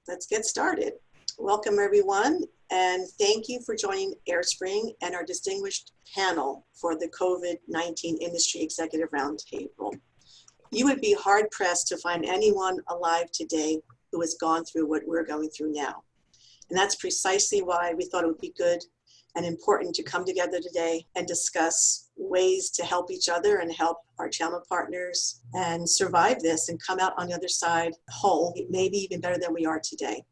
Let's get started. Welcome everyone, and thank you for joining AireSpring and our distinguished panel for the COVID-19 Industry Executive Roundtable. You would be hard pressed to find anyone alive today who has gone through what we're going through now. And that's precisely why we thought it would be good and important to come together today and discuss ways to help each other and help our channel partners and survive this and come out on the other side whole, maybe even better than we are today.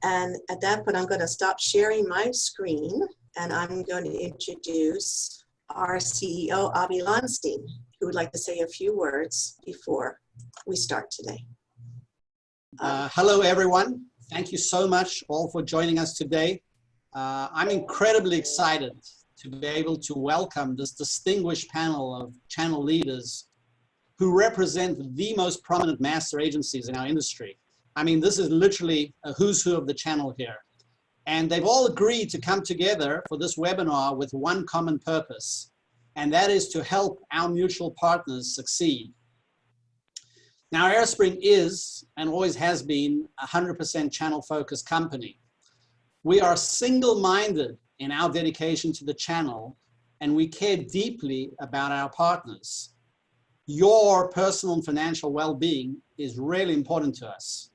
And at that point, I'm going to stop sharing my screen and I'm going to introduce our CEO, Avi Lonstein, who would like to say a few words before we start today. Hello, everyone. Thank you so much all for joining us today. I'm incredibly excited to be able to welcome this distinguished panel of channel leaders who represent the most prominent master agencies in our industry. I mean, this is literally a who's who of the channel here. And they've all agreed to come together for this webinar with one common purpose, and that is to help our mutual partners succeed. Now, AireSpring is, and always has been, a 100% channel-focused company. We are single-minded in our dedication to the channel, and we care deeply about our partners. Your personal and financial well-being is really important to us.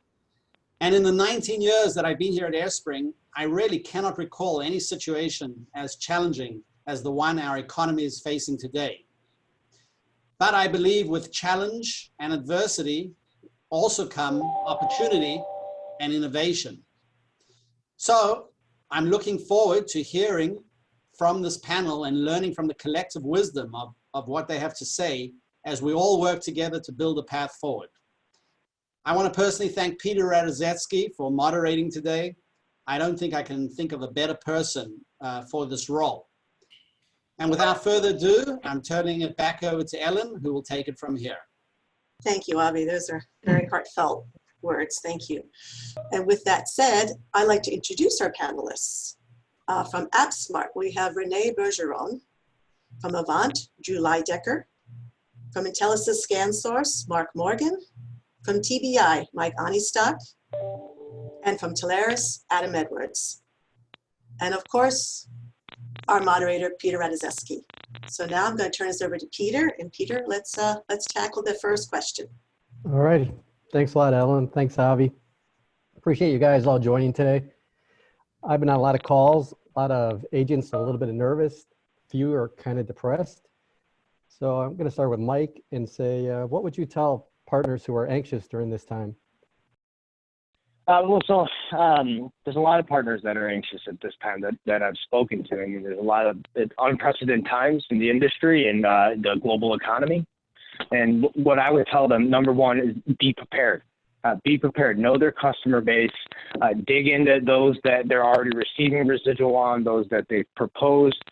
And in the 19 years that I've been here at AireSpring, I really cannot recall any situation as challenging as the one our economy is facing today. But I believe with challenge and adversity also come opportunity and innovation. So I'm looking forward to hearing from this panel and learning from the collective wisdom of what they have to say as we all work together to build a path forward. I want to personally thank Peter Radizeski for moderating today. I don't think I can think of a better person for this role. And without further ado, I'm turning it back over to Ellen, who will take it from here. Thank you, Avi. Those are very heartfelt words. Thank you. And with that said, I'd like to introduce our panelists. From AppSmart, we have Renee Bergeron. From Avant, Drew Lydecker. From Intelisys ScanSource, Mark Morgan. From TBI, Mike Onystok. And from Telarus, Adam Edwards. And of course, our moderator, Peter Radizeski. So now I'm going to turn this over to Peter. And Peter, let's tackle the first question. All righty. Thanks a lot, Ellen. Thanks, Avi. Appreciate you guys all joining today. I've been on a lot of calls. A lot of agents are a little bit nervous. Few are kind of depressed. So I'm going to start with Mike and say, what would you tell partners who are anxious during this time? There's a lot of partners that are anxious at this time that I've spoken to. I mean, there's a lot of unprecedented times in the industry and the global economy. And what I would tell them, number one, is be prepared. Be prepared. Know their customer base. Dig into those that they're already receiving residual on, those that they've proposed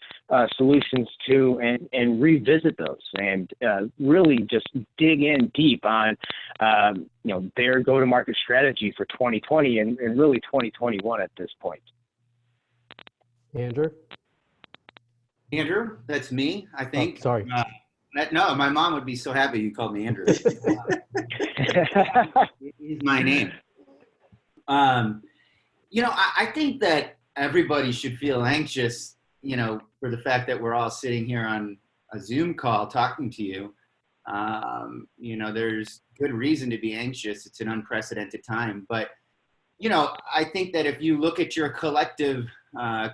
solutions to, and revisit those, and really just dig in deep on their go-to-market strategy for 2020 and really 2021 at this point. Andrew? Andrew, that's me, I think. Oh, sorry. No, my mom would be so happy you called me Andrew. He's my name. I think that everybody should feel anxious, for the fact that we're all sitting here on a Zoom call talking to you. There's good reason to be anxious. It's an unprecedented time. But, I think that if you look at your collective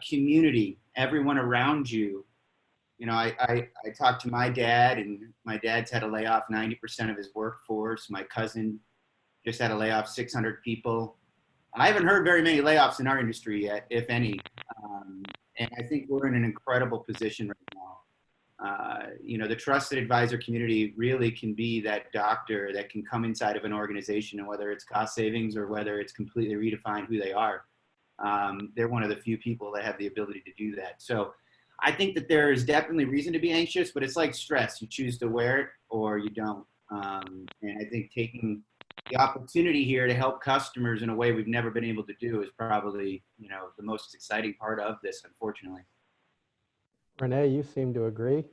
community, everyone around you, I talked to my dad, and my dad's had to lay off 90% of his workforce. My cousin just had to lay off 600 people. I haven't heard very many layoffs in our industry yet, if any. And I think we're in an incredible position right now. The trusted advisor community really can be that doctor that can come inside of an organization, and whether it's cost savings or whether it's completely redefine who they are, they're one of the few people that have the ability to do that. So I think that there is definitely reason to be anxious, but it's like stress. You choose to wear it or you don't. And I think taking the opportunity here to help customers in a way we've never been able to do is probably, the most exciting part of this, unfortunately. Renee, you seem to agree.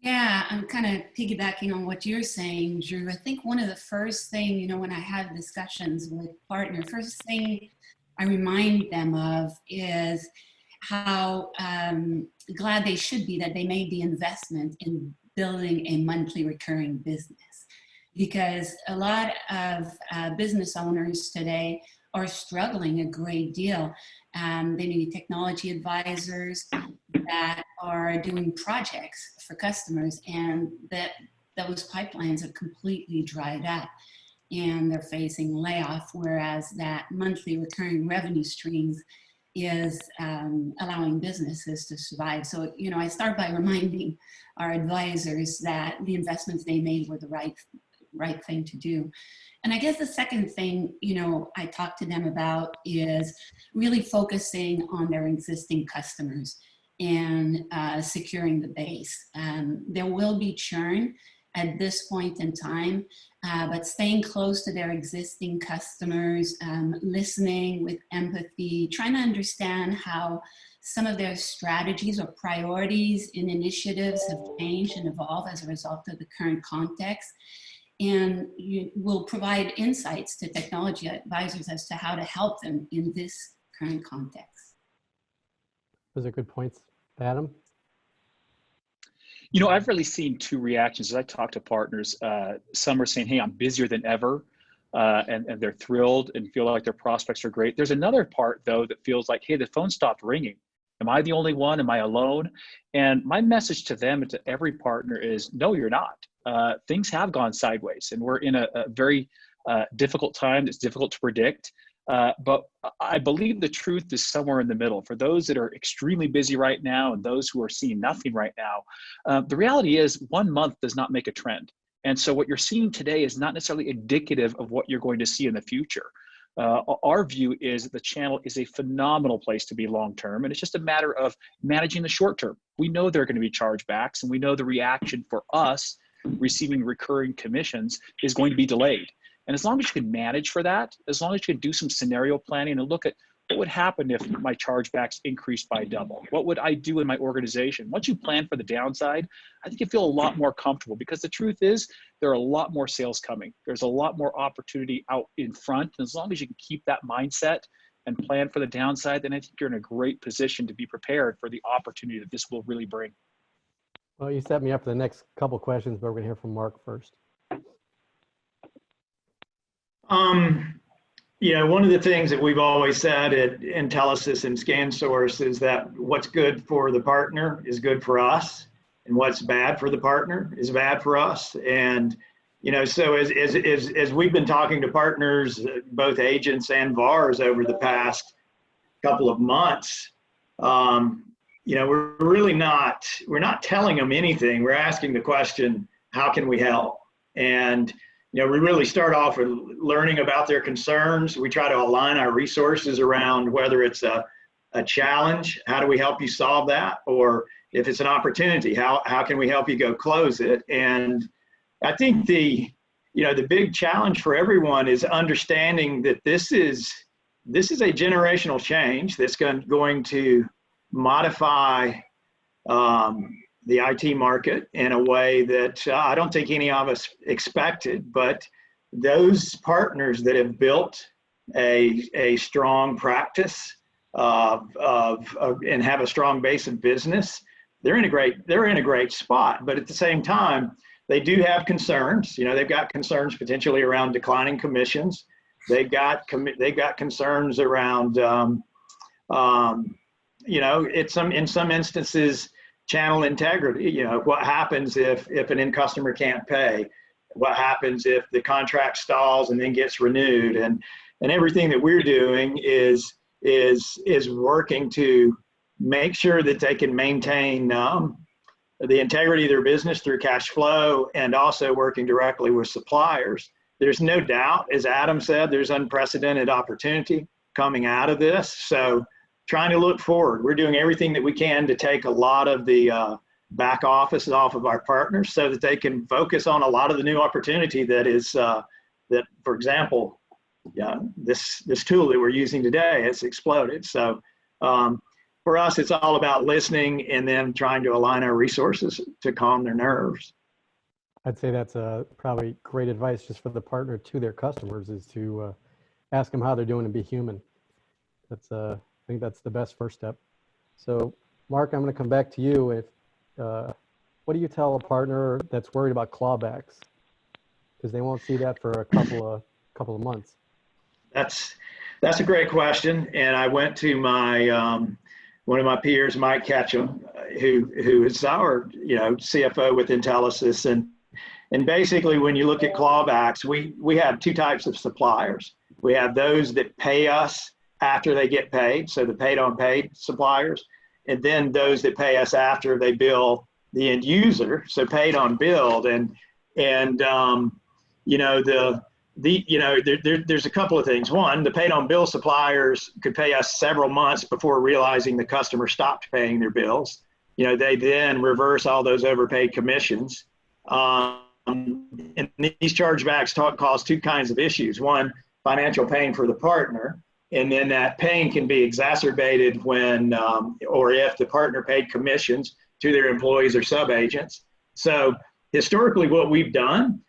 Yeah, I'm kind of piggybacking on what you're saying, Drew. I think one of the first thing, you know, when I have discussions with partners, first thing I remind them of is how glad they should be that they made the investment in building a monthly recurring business. Because a lot of business owners today are struggling a great deal. They need technology advisors that are doing projects for customers, and that those pipelines have completely dried up and they're facing layoff, whereas that monthly recurring revenue streams is allowing businesses to survive. So, you know, I start by reminding our advisors that the investments they made were the right thing to do. And I guess the second thing, you know, I talk to them about is really focusing on their existing customers and securing the base. There will be churn at this point in time, but staying close to their existing customers, listening with empathy, trying to understand how some of their strategies or priorities and initiatives have changed and evolved as a result of the current context. And you will provide insights to technology advisors as to how to help them in this current context. Those are good points. Adam? You know, I've really seen two reactions as I talk to partners. Some are saying, hey, I'm busier than ever, and they're thrilled and feel like their prospects are great. There's another part, though, that feels like, hey, the phone stopped ringing. Am I the only one? Am I alone? And my message to them and to every partner is, no, you're not. Things have gone sideways, and we're in a very difficult time that's difficult to predict. But I believe the truth is somewhere in the middle. For those that are extremely busy right now and those who are seeing nothing right now, the reality is 1 month does not make a trend. And so what you're seeing today is not necessarily indicative of what you're going to see in the future. Our view is that the channel is a phenomenal place to be long-term, and it's just a matter of managing the short-term. We know there are going to be chargebacks, and we know the reaction for us receiving recurring commissions is going to be delayed. And as long as you can manage for that, as long as you can do some scenario planning and look at what would happen if my chargebacks increased by double, what would I do in my organization? Once you plan for the downside, I think you feel a lot more comfortable, because the truth is there are a lot more sales coming. There's a lot more opportunity out in front. And as long as you can keep that mindset and plan for the downside, then I think you're in a great position to be prepared for the opportunity that this will really bring. Well, you set me up for the next couple questions, but we're going to hear from Mark first. Yeah, one of the things that we've always said at Intelisys and ScanSource is that what's good for the partner is good for us, and what's bad for the partner is bad for us. And, you know, so as we've been talking to partners, both agents and VARs over the past couple of months, you know, we're not telling them anything. We're asking the question, how can we help? And, you know, we really start off with learning about their concerns. We try to align our resources around whether it's a challenge, how do we help you solve that? Or if it's an opportunity, how can we help you go close it? And I think the big challenge for everyone is understanding that this is a generational change that's going to modify the IT market in a way that I don't think any of us expected. But those partners that have built a strong practice and have a strong base of business, they're in a great spot. But at the same time, they do have concerns. You know, they've got concerns potentially around declining commissions. They've got concerns around you know, in some instances, channel integrity. You know, what happens if an end customer can't pay? What happens if the contract stalls and then gets renewed? And everything that we're doing is working to make sure that they can maintain the integrity of their business through cash flow, and also working directly with suppliers. There's no doubt, as Adam said, there's unprecedented opportunity coming out of this. So trying to look forward, we're doing everything that we can to take a lot of the back office off of our partners so that they can focus on a lot of the new opportunity that is, that, for example, this tool that we're using today has exploded. So for us, it's all about listening and then trying to align our resources to calm their nerves. I'd say that's probably great advice just for the partner to their customers, is to ask them how they're doing and be human. That's I think that's the best first step. So Mark, I'm going to come back to you. If what do you tell a partner that's worried about clawbacks? Because they won't see that for a couple of months. That's a great question. And I went to my one of my peers, Mike Ketchum, who is our CFO with Intelisys, and basically when you look at clawbacks, we have two types of suppliers. We have those that pay us after they get paid, so the paid on paid suppliers, and then those that pay us after they bill the end user, so paid on billed. There's a couple of things. One, the paid on bill suppliers could pay us several months before realizing the customer stopped paying their bills. They then reverse all those overpaid commissions. And these chargebacks cause two kinds of issues. One, financial pain for the partner, and then that pain can be exacerbated when or if the partner paid commissions to their employees or subagents. So historically, what we've done,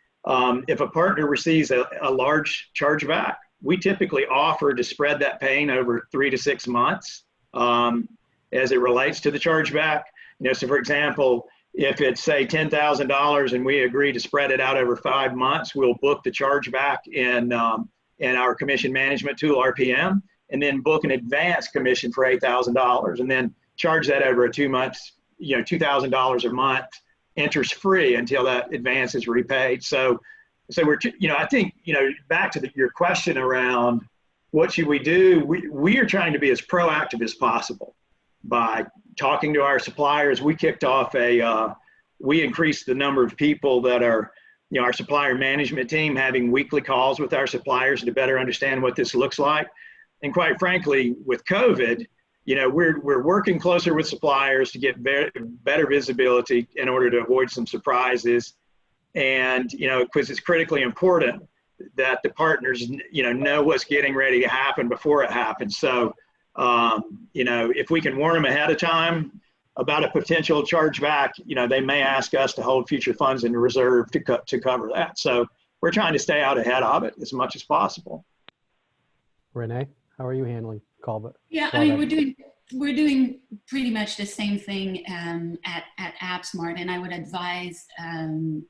if a partner receives a large chargeback, we typically offer to spread that pain over 3 to 6 months as it relates to the chargeback. So for example, if it's say $10,000 and we agree to spread it out over 5 months, we'll book the chargeback in our commission management tool, RPM, and then book an advance commission for $8,000 and then charge that over 2 months, $2,000 a month, interest free until that advance is repaid. So we're, I think, back to your question around what should we do, we are trying to be as proactive as possible by talking to our suppliers. We kicked off we increased the number of people that are, our supplier management team, having weekly calls with our suppliers to better understand what this looks like. And quite frankly, with COVID, we're working closer with suppliers to get better visibility in order to avoid some surprises. And, because it's critically important that the partners, know what's getting ready to happen before it happens. So, if we can warn them ahead of time about a potential chargeback, they may ask us to hold future funds in reserve to cover that. So we're trying to stay out ahead of it as much as possible. Renee, how are you handling callback? Yeah, I mean, we're doing pretty much the same thing at AppSmart, and I would advise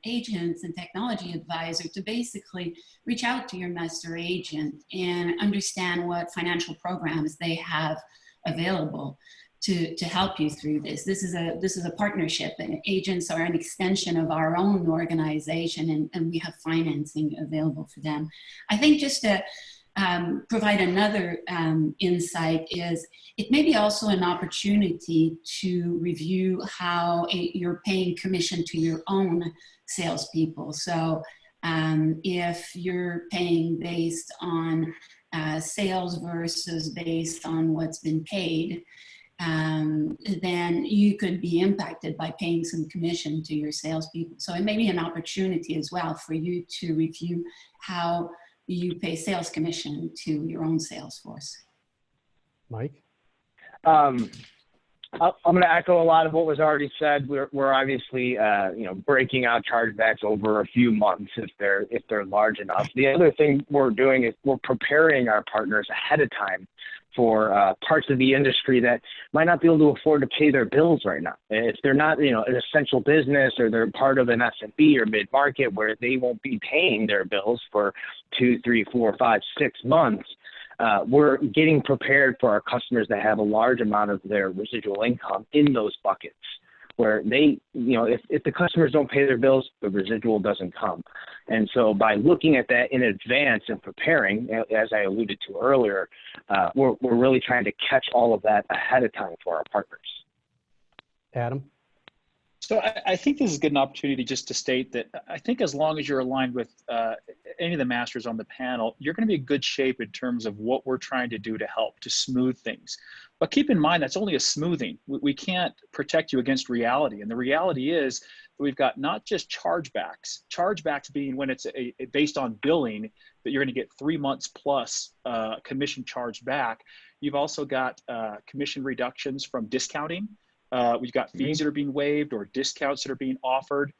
agents and technology advisor to basically reach out to your master agent and understand what financial programs they have available to help you through this. This is a partnership, and agents are an extension of our own organization, and we have financing available for them. I think just to provide another insight is it may be also an opportunity to review how you're paying commission to your own salespeople. So if you're paying based on sales versus based on what's been paid, then you could be impacted by paying some commission to your salespeople. So it may be an opportunity as well for you to review how you pay sales commission to your own sales force. Mike? I'm going to echo a lot of what was already said. We're obviously, breaking out chargebacks over a few months if they're large enough. The other thing we're doing is we're preparing our partners ahead of time for parts of the industry that might not be able to afford to pay their bills right now. If they're not, an essential business, or they're part of an SMB or mid-market where they won't be paying their bills for 2, 3, 4, 5, 6 months, we're getting prepared for our customers that have a large amount of their residual income in those buckets, where they, if the customers don't pay their bills, the residual doesn't come. And so by looking at that in advance and preparing, as I alluded to earlier, we're really trying to catch all of that ahead of time for our partners. Adam? So I think this is a good opportunity just to state that I think as long as you're aligned with any of the masters on the panel, you're going to be in good shape in terms of what we're trying to do to help to smooth things. But keep in mind, that's only a smoothing. We can't protect you against reality. And the reality is that we've got not just chargebacks being when it's based on billing, that you're going to get 3 months plus commission charged back. You've also got commission reductions from discounting. We've got fees that are being waived or discounts that are being offered.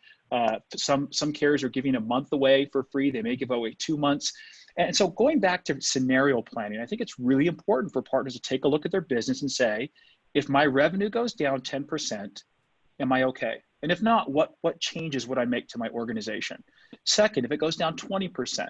Some carriers are giving a month away for free. They may give away 2 months. And so going back to scenario planning, I think it's really important for partners to take a look at their business and say, if my revenue goes down 10%, am I okay? And if not, what changes would I make to my organization? Second, if it goes down 20%,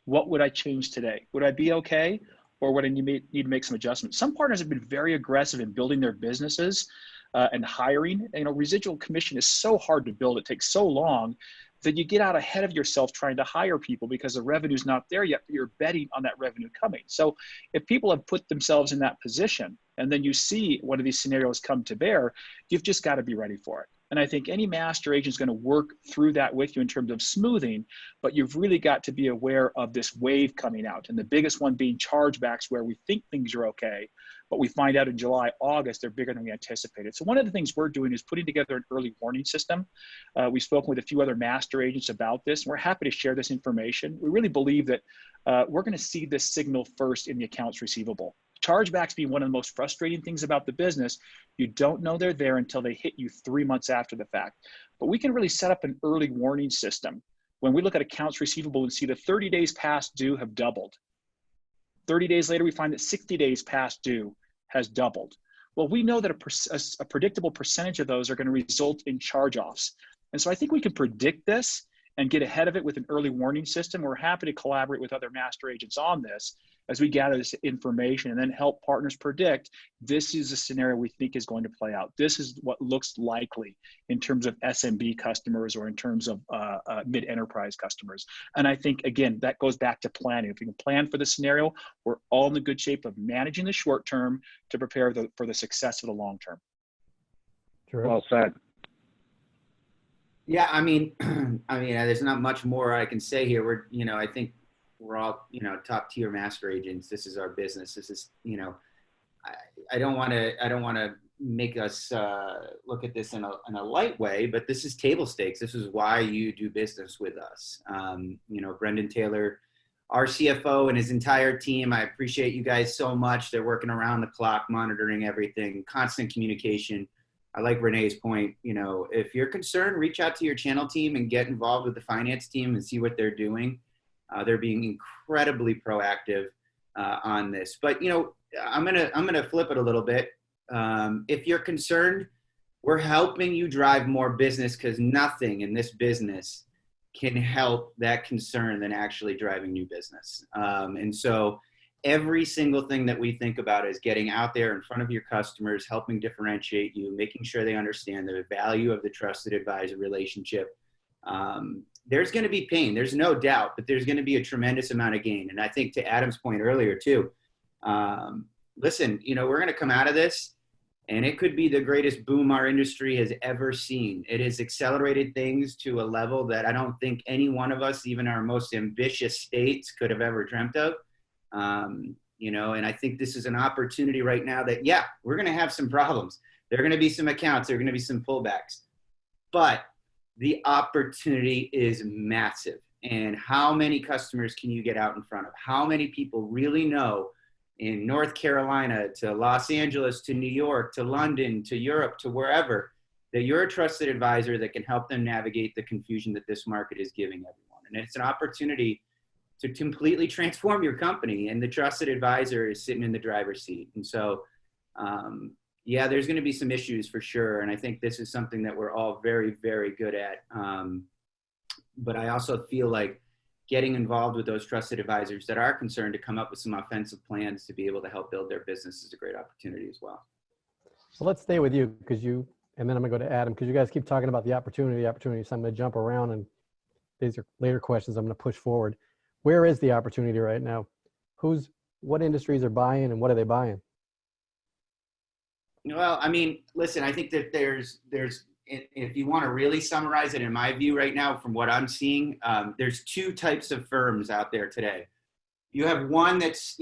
what would I change today? Would I be okay? Or would I need to make some adjustments? Some partners have been very aggressive in building their businesses and hiring. You know, residual commission is so hard to build. It takes so long that you get out ahead of yourself trying to hire people because the revenue's not there yet, but you're betting on that revenue coming. So if people have put themselves in that position and then you see one of these scenarios come to bear, you've just got to be ready for it. And I think any master agent is going to work through that with you in terms of smoothing, but you've really got to be aware of this wave coming out. And the biggest one being chargebacks, where we think things are okay, but we find out in July, August, they're bigger than we anticipated. So one of the things we're doing is putting together an early warning system. We've spoken with a few other master agents about this, and we're happy to share this information. We really believe that we're going to see this signal first in the accounts receivable. Chargebacks being one of the most frustrating things about the business. You don't know they're there until they hit you 3 months after the fact. But we can really set up an early warning system. When we look at accounts receivable and see the 30 days past due have doubled. 30 days later, we find that 60 days past due has doubled. Well, we know that a predictable percentage of those are going to result in charge-offs. And so I think we can predict this and get ahead of it with an early warning system. We're happy to collaborate with other master agents on this as we gather this information and then help partners predict this is a scenario we think is going to play out. This is what looks likely in terms of SMB customers or in terms of mid-enterprise customers. And I think, again, that goes back to planning. If we can plan for the scenario, we're all in the good shape of managing the short term to prepare for the success of the long term. Sure. Well said. Yeah, I mean, there's not much more I can say here. I think we're all, top tier master agents. This is our business. This is, I don't want to make us look at this in a light way, but this is table stakes. This is why you do business with us. Brendan Taylor, our CFO, and his entire team, I appreciate you guys so much. They're working around the clock, monitoring everything, constant communication. I like Renee's point. If you're concerned, reach out to your channel team and get involved with the finance team and see what they're doing. They're being incredibly proactive on this. But I'm gonna flip it a little bit. If you're concerned, we're helping you drive more business, because nothing in this business can help that concern than actually driving new business. And so every single thing that we think about is getting out there in front of your customers, helping differentiate you, making sure they understand the value of the trusted advisor relationship. There's going to be pain, there's no doubt, but there's going to be a tremendous amount of gain. And I think to Adam's point earlier too, listen, we're going to come out of this and it could be the greatest boom our industry has ever seen. It has accelerated things to a level that I don't think any one of us, even our most ambitious states, could have ever dreamt of. And I think this is an opportunity right now that, yeah, we're going to have some problems. There are going to be some accounts, there are going to be some pullbacks, but the opportunity is massive. And how many customers can you get out in front of? How many people really know in North Carolina to Los Angeles to New York to London to Europe to wherever that you're a trusted advisor that can help them navigate the confusion that this market is giving everyone? And it's an opportunity to completely transform your company, and the trusted advisor is sitting in the driver's seat. And so, yeah, there's going to be some issues for sure. And I think this is something that we're all very, very good at. But I also feel like getting involved with those trusted advisors that are concerned to come up with some offensive plans to be able to help build their business is a great opportunity as well. So let's stay with you, and then I'm gonna go to Adam, because you guys keep talking about the opportunity. So I'm gonna jump around, and these are later questions I'm gonna push forward. Where is the opportunity right now? What industries are buying, and what are they buying? Well, I mean, listen, I think that there's, if you want to really summarize it, in my view right now, from what I'm seeing, there's two types of firms out there today. You have one that's,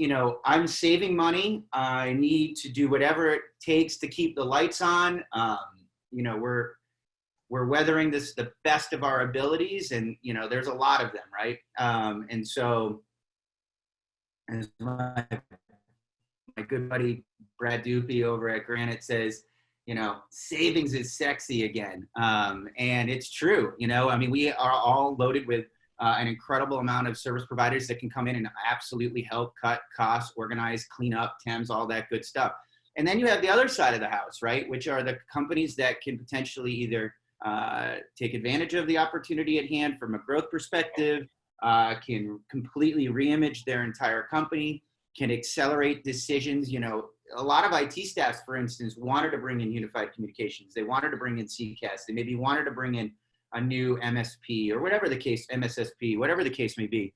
I'm saving money. I need to do whatever it takes to keep the lights on. We're weathering this the best of our abilities, and there's a lot of them, right? And so as my good buddy Brad Dupe over at Granite says, savings is sexy again. And it's true. I mean, we are all loaded with an incredible amount of service providers that can come in and absolutely help cut costs, organize, clean up, TEMS, all that good stuff. And then you have the other side of the house, right? Which are the companies that can potentially either take advantage of the opportunity at hand from a growth perspective, can completely reimage their entire company, can accelerate decisions. A lot of IT staffs, for instance, wanted to bring in unified communications. They wanted to bring in CCAS. They maybe wanted to bring in a new MSP or whatever the case, MSSP, whatever the case may be.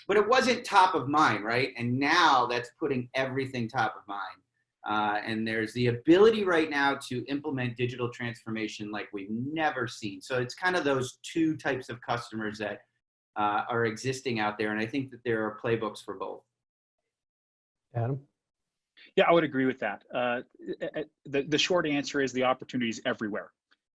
But it wasn't top of mind, right? And now that's putting everything top of mind. And there's the ability right now to implement digital transformation like we've never seen. So it's kind of those two types of customers that are existing out there. And I think that there are playbooks for both. Adam? Yeah, I would agree with that. The short answer is the opportunity is everywhere.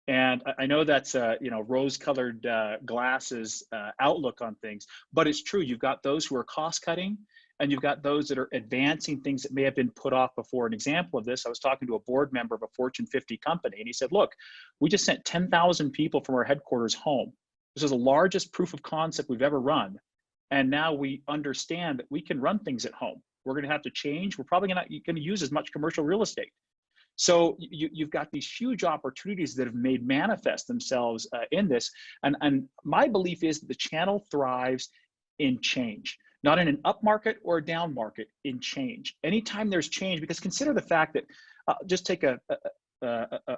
And I know that's rose-colored glasses outlook on things, but it's true. You've got those who are cost-cutting, and you've got those that are advancing things that may have been put off before. An example of this, I was talking to a board member of a Fortune 50 company, and he said, look, we just sent 10,000 people from our headquarters home. This is the largest proof of concept we've ever run. And now we understand that we can run things at home. We're going to have to change. We're probably not going to use as much commercial real estate. So you've got these huge opportunities that have made manifest themselves in this. And my belief is that the channel thrives in change, not in an up market or a down market, in change. Anytime there's change, because consider the fact that, just take a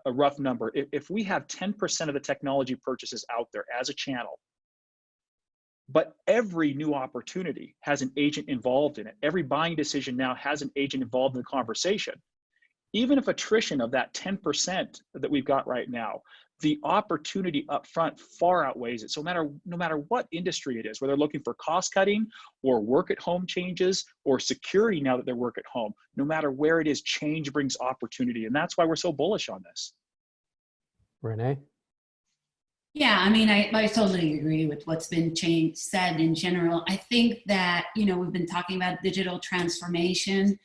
rough number. If we have 10% of the technology purchases out there as a channel, but every new opportunity has an agent involved in it. Every buying decision now has an agent involved in the conversation. Even if attrition of that 10% that we've got right now, the opportunity up front far outweighs it. So no matter what industry it is, whether they're looking for cost cutting or work at home changes or security now that they're work at home, no matter where it is, change brings opportunity. And that's why we're so bullish on this. Renee? Yeah, I mean, I totally agree with what's been said in general. I think that, we've been talking about digital transformation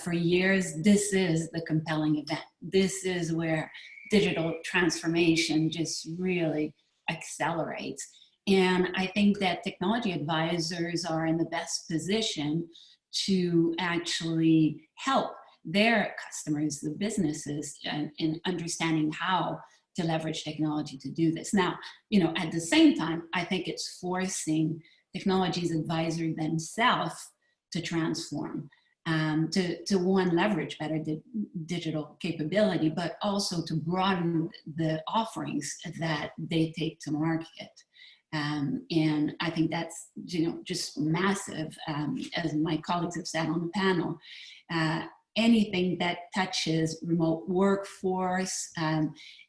for years. This is the compelling event. This is where digital transformation just really accelerates. And I think that technology advisors are in the best position to actually help their customers, the businesses, in understanding how to leverage technology to do this. Now, at the same time, I think it's forcing technology's advisor themselves to transform, to one, leverage better digital capability, but also to broaden the offerings that they take to market. And I think that's, just massive, as my colleagues have said on the panel. Anything that touches remote workforce,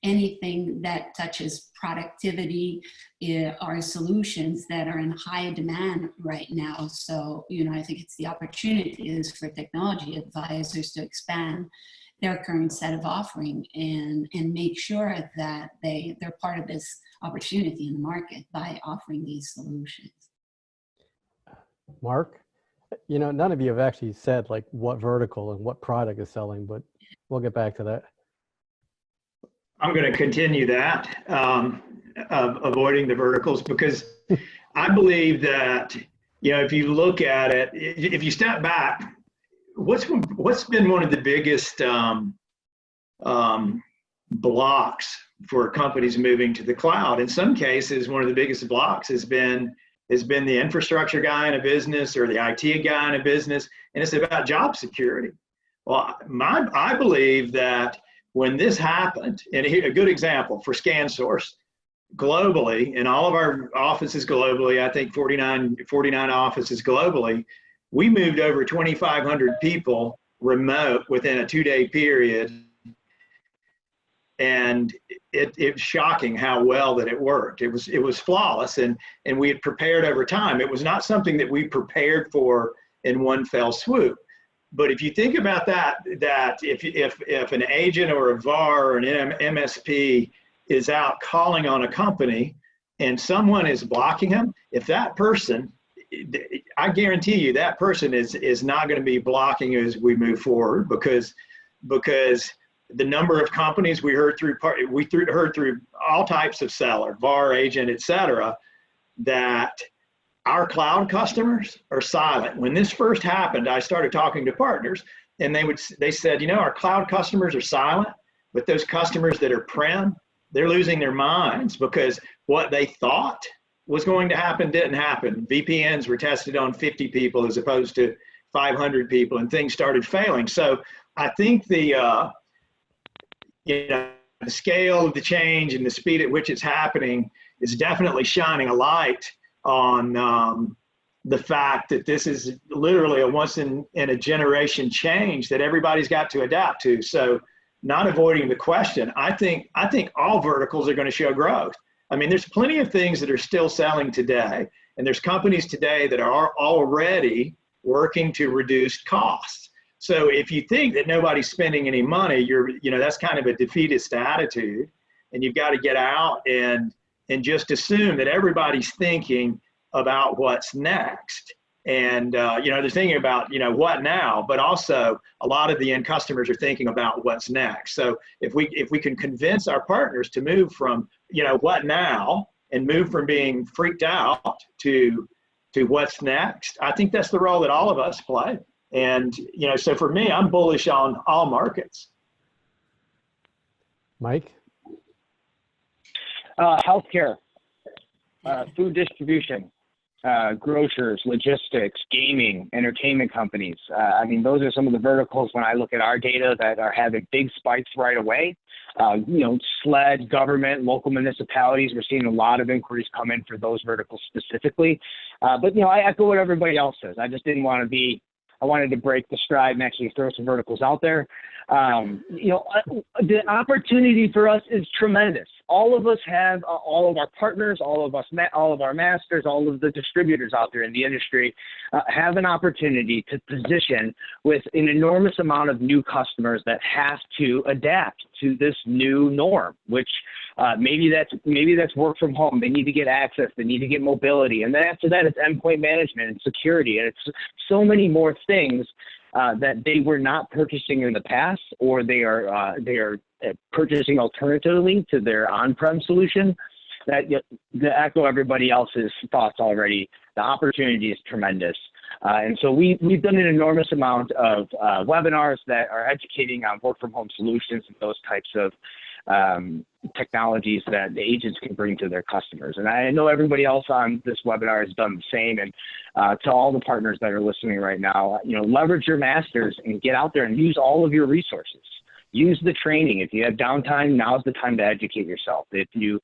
anything that touches productivity are solutions that are in high demand right now. So, I think it's the opportunities for technology advisors to expand their current set of offering and make sure that they're part of this opportunity in the market by offering these solutions. Mark? None of you have actually said like what vertical and what product is selling, but we'll get back to that. I'm going to continue that, of avoiding the verticals, because I believe that, if you look at it, if you step back, what's been one of the biggest blocks for companies moving to the cloud? In some cases, one of the biggest blocks has been the infrastructure guy in a business or the IT guy in a business, and it's about job security. Well, I believe that when this happened, and a good example for ScanSource, globally, in all of our offices globally, I think 49 offices globally, we moved over 2,500 people remote within a 2-day period. And it's shocking how well that it worked. It was flawless, and we had prepared over time. It was not something that we prepared for in one fell swoop. But if you think about that if an agent or a VAR or an MSP is out calling on a company and someone is blocking him, if that person, I guarantee you that person is not going to be blocking as we move forward, because the number of companies we heard through all types of seller, VAR, agent, et cetera, that our cloud customers are silent. When this first happened, I started talking to partners, and they said, our cloud customers are silent, but those customers that are prem, they're losing their minds because what they thought was going to happen didn't happen. VPNs were tested on 50 people as opposed to 500 people, and things started failing. So I think the scale of the change and the speed at which it's happening is definitely shining a light on the fact that this is literally a once in a generation change that everybody's got to adapt to. So, not avoiding the question, I think all verticals are going to show growth. I mean, there's plenty of things that are still selling today, and there's companies today that are already working to reduce costs. So if you think that nobody's spending any money, that's kind of a defeatist attitude, and you've got to get out and just assume that everybody's thinking about what's next. And, they're thinking about, what now, but also a lot of the end customers are thinking about what's next. So if we can convince our partners to move from, what now, and move from being freaked out to what's next, I think that's the role that all of us play. And, so for me, I'm bullish on all markets. Mike? Healthcare, food distribution, grocers, logistics, gaming, entertainment companies. Those are some of the verticals when I look at our data that are having big spikes right away. SLED, government, local municipalities, we're seeing a lot of inquiries come in for those verticals specifically. But I echo what everybody else says. I just didn't want to I wanted to break the stride and actually throw some verticals out there. The opportunity for us is tremendous. All of us have, all of our partners, all of our masters, all of the distributors out there in the industry have an opportunity to position with an enormous amount of new customers that have to adapt to this new norm, which maybe that's work from home. They need to get access. They need to get mobility. And then after that, it's endpoint management and security. And it's so many more things that they were not purchasing in the past, or they are purchasing alternatively to their on-prem solution. That to echo everybody else's thoughts already, the opportunity is tremendous. And so we've done an enormous amount of webinars that are educating on work from home solutions and those types of technologies that the agents can bring to their customers. And I know everybody else on this webinar has done the same. And to all the partners that are listening right now, leverage your masters and get out there and use all of your resources. Use the training. If you have downtime, now's the time to educate yourself. If you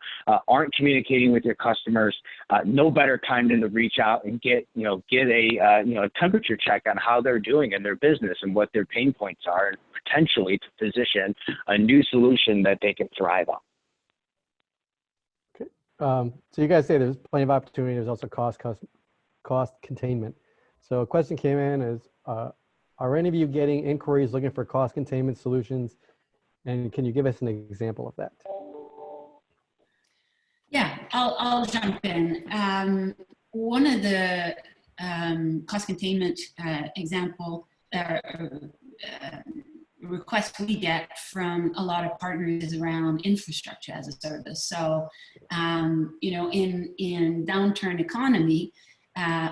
aren't communicating with your customers, no better time than to reach out and get a temperature check on how they're doing in their business and what their pain points are, and potentially to position a new solution that they can thrive on. Okay. So you guys say there's plenty of opportunity. There's also cost containment. So a question came in is, are any of you getting inquiries looking for cost containment solutions? And can you give us an example of that? Yeah, I'll jump in. One of the cost containment example requests we get from a lot of partners is around infrastructure as a service. So, in downturn economy,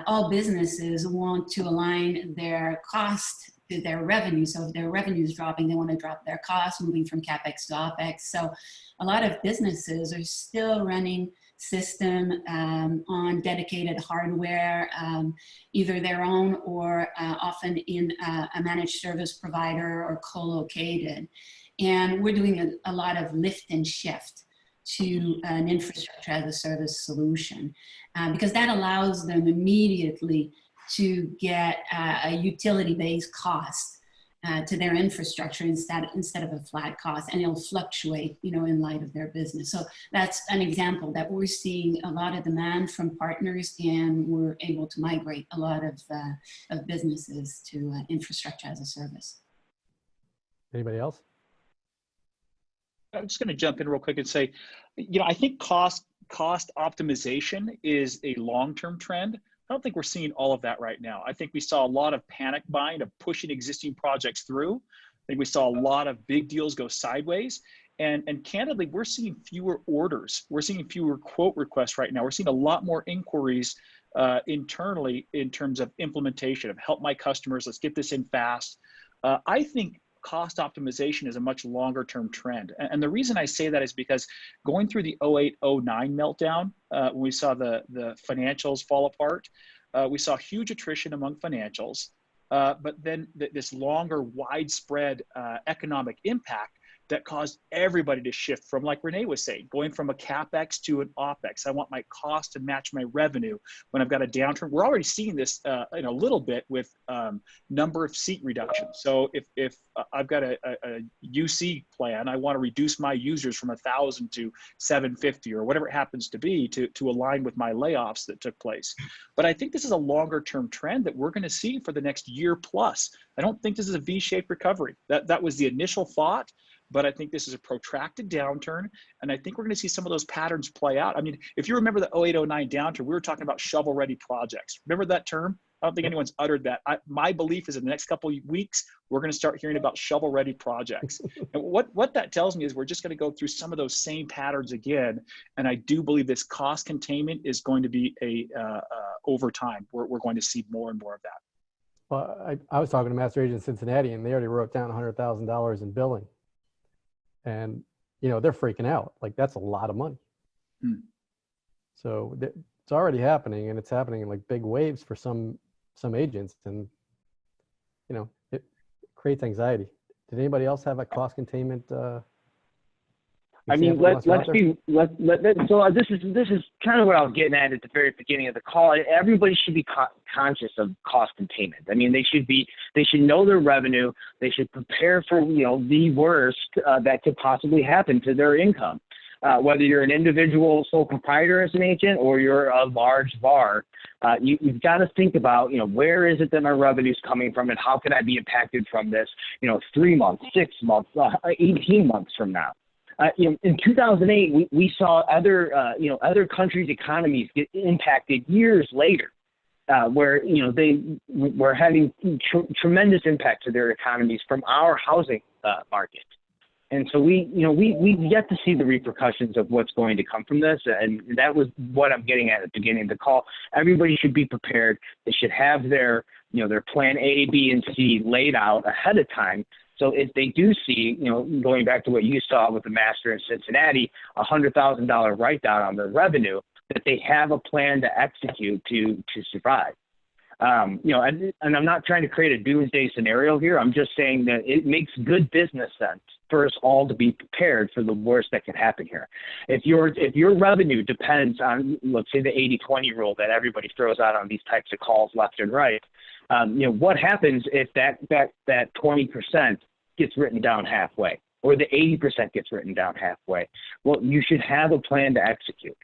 all businesses want to align their cost to their revenue. So if their revenue is dropping, they want to drop their costs, moving from CapEx to OpEx. So a lot of businesses are still running system on dedicated hardware, either their own or often in a managed service provider or co-located. And we're doing a lot of lift and shift to an infrastructure as a service solution, because that allows them immediately to get a utility-based cost to their infrastructure instead of a flat cost, and it'll fluctuate, in light of their business. So that's an example that we're seeing a lot of demand from partners, and we're able to migrate a lot of businesses to infrastructure as a service. Anybody else? I'm just going to jump in real quick and say, I think cost optimization is a long-term trend. I don't think we're seeing all of that right now. I think we saw a lot of panic buying of pushing existing projects through. I think we saw a lot of big deals go sideways. And candidly, we're seeing fewer orders. We're seeing fewer quote requests right now. We're seeing a lot more inquiries internally in terms of implementation of help my customers, let's get this in fast. I think cost optimization is a much longer term trend. And the reason I say that is because going through the 08-09 meltdown, when we saw the financials fall apart, we saw huge attrition among financials, but then this longer widespread economic impact that caused everybody to shift from, like Renee was saying, going from a CapEx to an OpEx. I want my cost to match my revenue when I've got a downturn. We're already seeing this in a little bit with number of seat reduction. So if I've got a UC plan, I want to reduce my users from 1,000 to 750 or whatever it happens to be to align with my layoffs that took place. But I think this is a longer term trend that we're going to see for the next year plus. I don't think this is a V-shaped recovery. That was the initial thought. But I think this is a protracted downturn, and I think we're going to see some of those patterns play out. I mean, if you remember the 08-09 downturn, we were talking about shovel-ready projects. Remember that term? I don't think anyone's uttered that. My belief is in the next couple of weeks, we're going to start hearing about shovel-ready projects. And what that tells me is we're just going to go through some of those same patterns again, and I do believe this cost containment is going to be over time. We're going to see more and more of that. Well, I was talking to Master Agent Cincinnati, and they already wrote down $100,000 in billing. And, you know, they're freaking out. Like, that's a lot of money. So it's already happening, and it's happening in like big waves for some agents. And, you know, it creates anxiety. Did anybody else have a cost containment? I mean, so this is kind of what I was getting at the very beginning of the call. Everybody should be conscious of cost containment. I mean, they should know their revenue. They should prepare for, you know, the worst that could possibly happen to their income. Whether you're an individual sole proprietor as an agent or you're a large VAR, you've got to think about, you know, where is it that my revenue is coming from and how can I be impacted from this, you know, 3 months, 6 months, 18 months from now. You know, in 2008, we saw other countries' economies get impacted years later, where, you know, they were having tremendous impact to their economies from our housing market. And so we've yet to see the repercussions of what's going to come from this. And that was what I'm getting at the beginning of the call. Everybody should be prepared. They should have their plan A, B, and C laid out ahead of time. So if they do see, you know, going back to what you saw with the master in Cincinnati, $100,000 write-down on their revenue, that they have a plan to execute to survive. You know, and I'm not trying to create a doomsday scenario here. I'm just saying that it makes good business sense for us all to be prepared for the worst that could happen here. If your revenue depends on, let's say, the 80-20 rule that everybody throws out on these types of calls left and right, you know, what happens if that 20% gets written down halfway, or the 80% gets written down halfway? Well, you should have a plan to execute.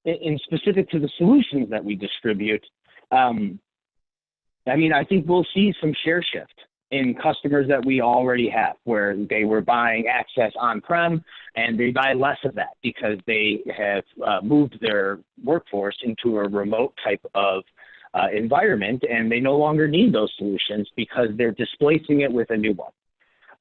In specific to the solutions that we distribute, I mean, I think we'll see some share shift in customers that we already have, where they were buying access on-prem and they buy less of that because they have moved their workforce into a remote type of environment, and they no longer need those solutions because they're displacing it with a new one.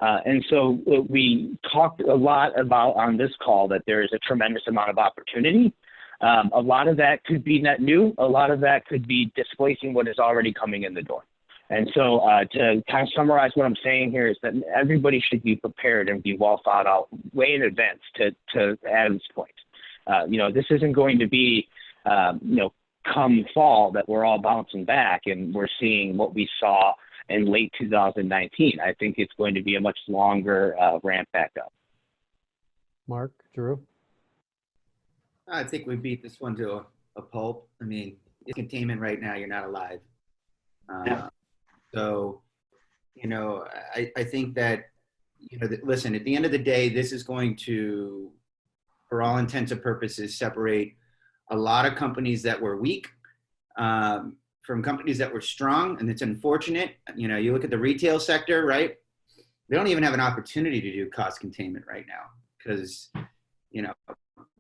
And so we talked a lot about on this call that there is a tremendous amount of opportunity. A lot of that could be net new. A lot of that could be displacing what is already coming in the door. And so to kind of summarize what I'm saying here is that everybody should be prepared and be well thought out way in advance to Adam's point. You know, this isn't going to be, you know, come fall that we're all bouncing back and we're seeing what we saw in late 2019. I think it's going to be a much longer ramp back up. Mark, Drew? I think we beat this one to a pulp. I mean, containment right now, you're not alive. So, you know, I think that, you know, listen, at the end of the day, this is going to, for all intents and purposes, separate a lot of companies that were weak from companies that were strong. And it's unfortunate. You know, you look at the retail sector, right? They don't even have an opportunity to do cost containment right now because, you know,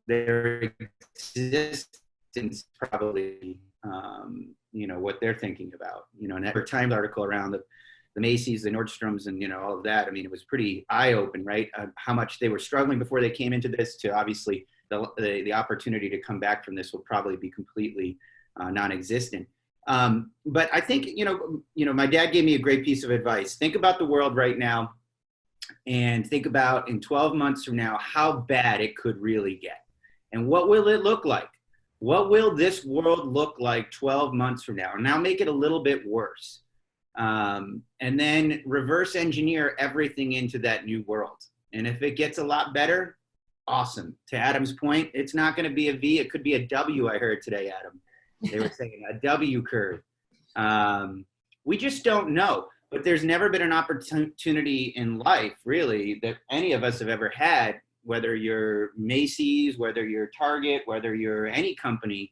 there exists It's probably, you know, what they're thinking about. You know, an New York Times article around the Macy's, the Nordstroms, and, you know, all of that. I mean, it was pretty eye-opening, right? How much they were struggling before they came into this, to obviously the opportunity to come back from this will probably be completely non-existent. But I think, you know, my dad gave me a great piece of advice. Think about the world right now, and think about in 12 months from now, how bad it could really get. And what will it look like? What will this world look like 12 months from now? And now make it a little bit worse. And then reverse engineer everything into that new world. And if it gets a lot better, awesome. To Adam's point, it's not going to be a V. It could be a W, I heard today, Adam. They were saying a W curve. We just don't know. But there's never been an opportunity in life, really, that any of us have ever had, whether you're Macy's, whether you're Target, whether you're any company,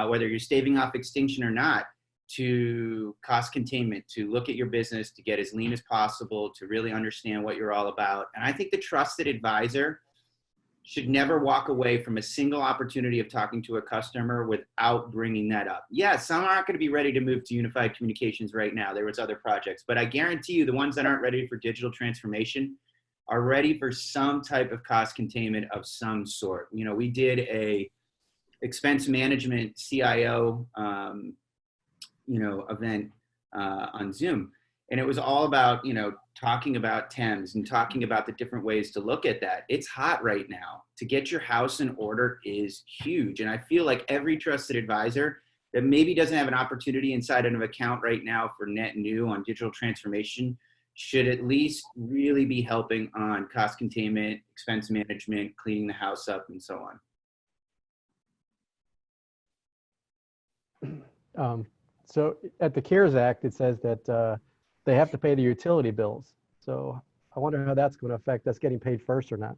whether you're staving off extinction or not, to cost containment, to look at your business, to get as lean as possible, to really understand what you're all about. And I think the trusted advisor should never walk away from a single opportunity of talking to a customer without bringing that up. Yeah, some aren't going to be ready to move to unified communications right now. There was other projects, but I guarantee you the ones that aren't ready for digital transformation are ready for some type of cost containment of some sort. You know, we did a expense management CIO, you know, event on Zoom. And it was all about, you know, talking about TEMS and talking about the different ways to look at that. It's hot right now. To get your house in order is huge. And I feel like every trusted advisor that maybe doesn't have an opportunity inside of an account right now for net new on digital transformation should at least really be helping on cost containment, expense management, cleaning the house up, and so on. So at the CARES Act, it says that they have to pay the utility bills. So I wonder how that's going to affect us getting paid first or not.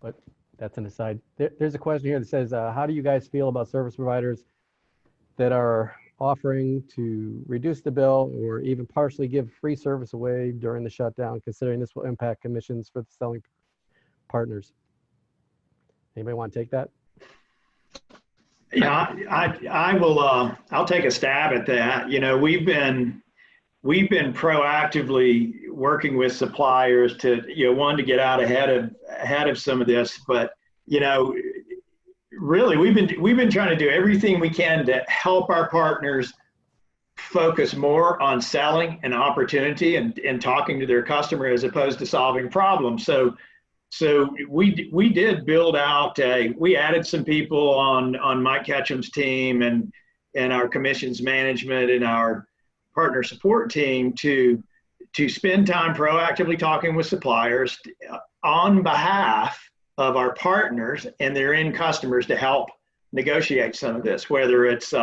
But that's an aside. There's a question here that says, how do you guys feel about service providers that are offering to reduce the bill or even partially give free service away during the shutdown, considering this will impact commissions for the selling partners? Anybody want to take that? Yeah, I will. I'll take a stab at that. You know, we've been proactively working with suppliers to, you know, one, to get out ahead of some of this, but, you know, really we've been trying to do everything we can to help our partners focus more on selling an opportunity and talking to their customer as opposed to solving problems. So we did build out we added some people on Mike Ketchum's team and our commissions management and our partner support team to spend time proactively talking with suppliers on behalf of our partners and their end customers to help negotiate some of this, whether it's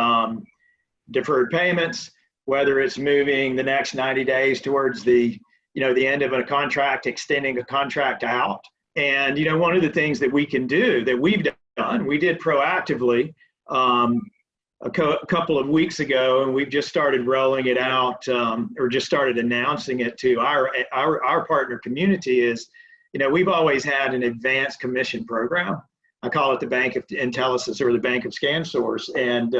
deferred payments, whether it's moving the next 90 days towards the end of a contract, extending a contract out. And, you know, one of the things that we can do that we did proactively a couple of weeks ago, and we've just started rolling it out or just started announcing it to our partner community is, you know, we've always had an advanced commission program. I call it the Bank of Intelisys or the Bank of ScanSource. And,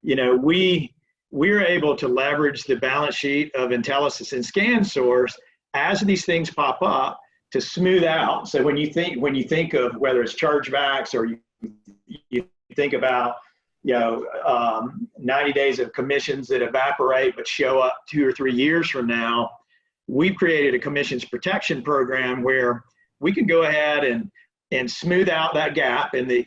you know, we're able to leverage the balance sheet of Intelisys and ScanSource as these things pop up to smooth out. So when you think of whether it's chargebacks or you think about, you know, 90 days of commissions that evaporate but show up 2 or 3 years from now, we've created a commissions protection program where we can go ahead and smooth out that gap in the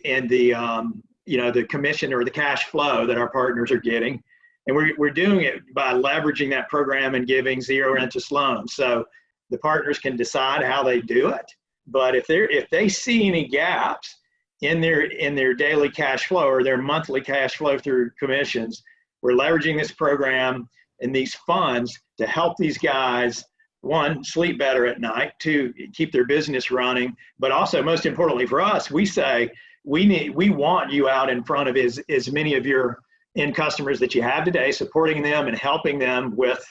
you know, the commission or the cash flow that our partners are getting. And we're doing it by leveraging that program and giving zero interest loans. So the partners can decide how they do it. But if they see any gaps in their daily cash flow or their monthly cash flow through commissions, we're leveraging this program and these funds to help these guys, one, sleep better at night, two, keep their business running, but also most importantly for us, we say we want you out in front of as many of your end customers that you have today, supporting them and helping them with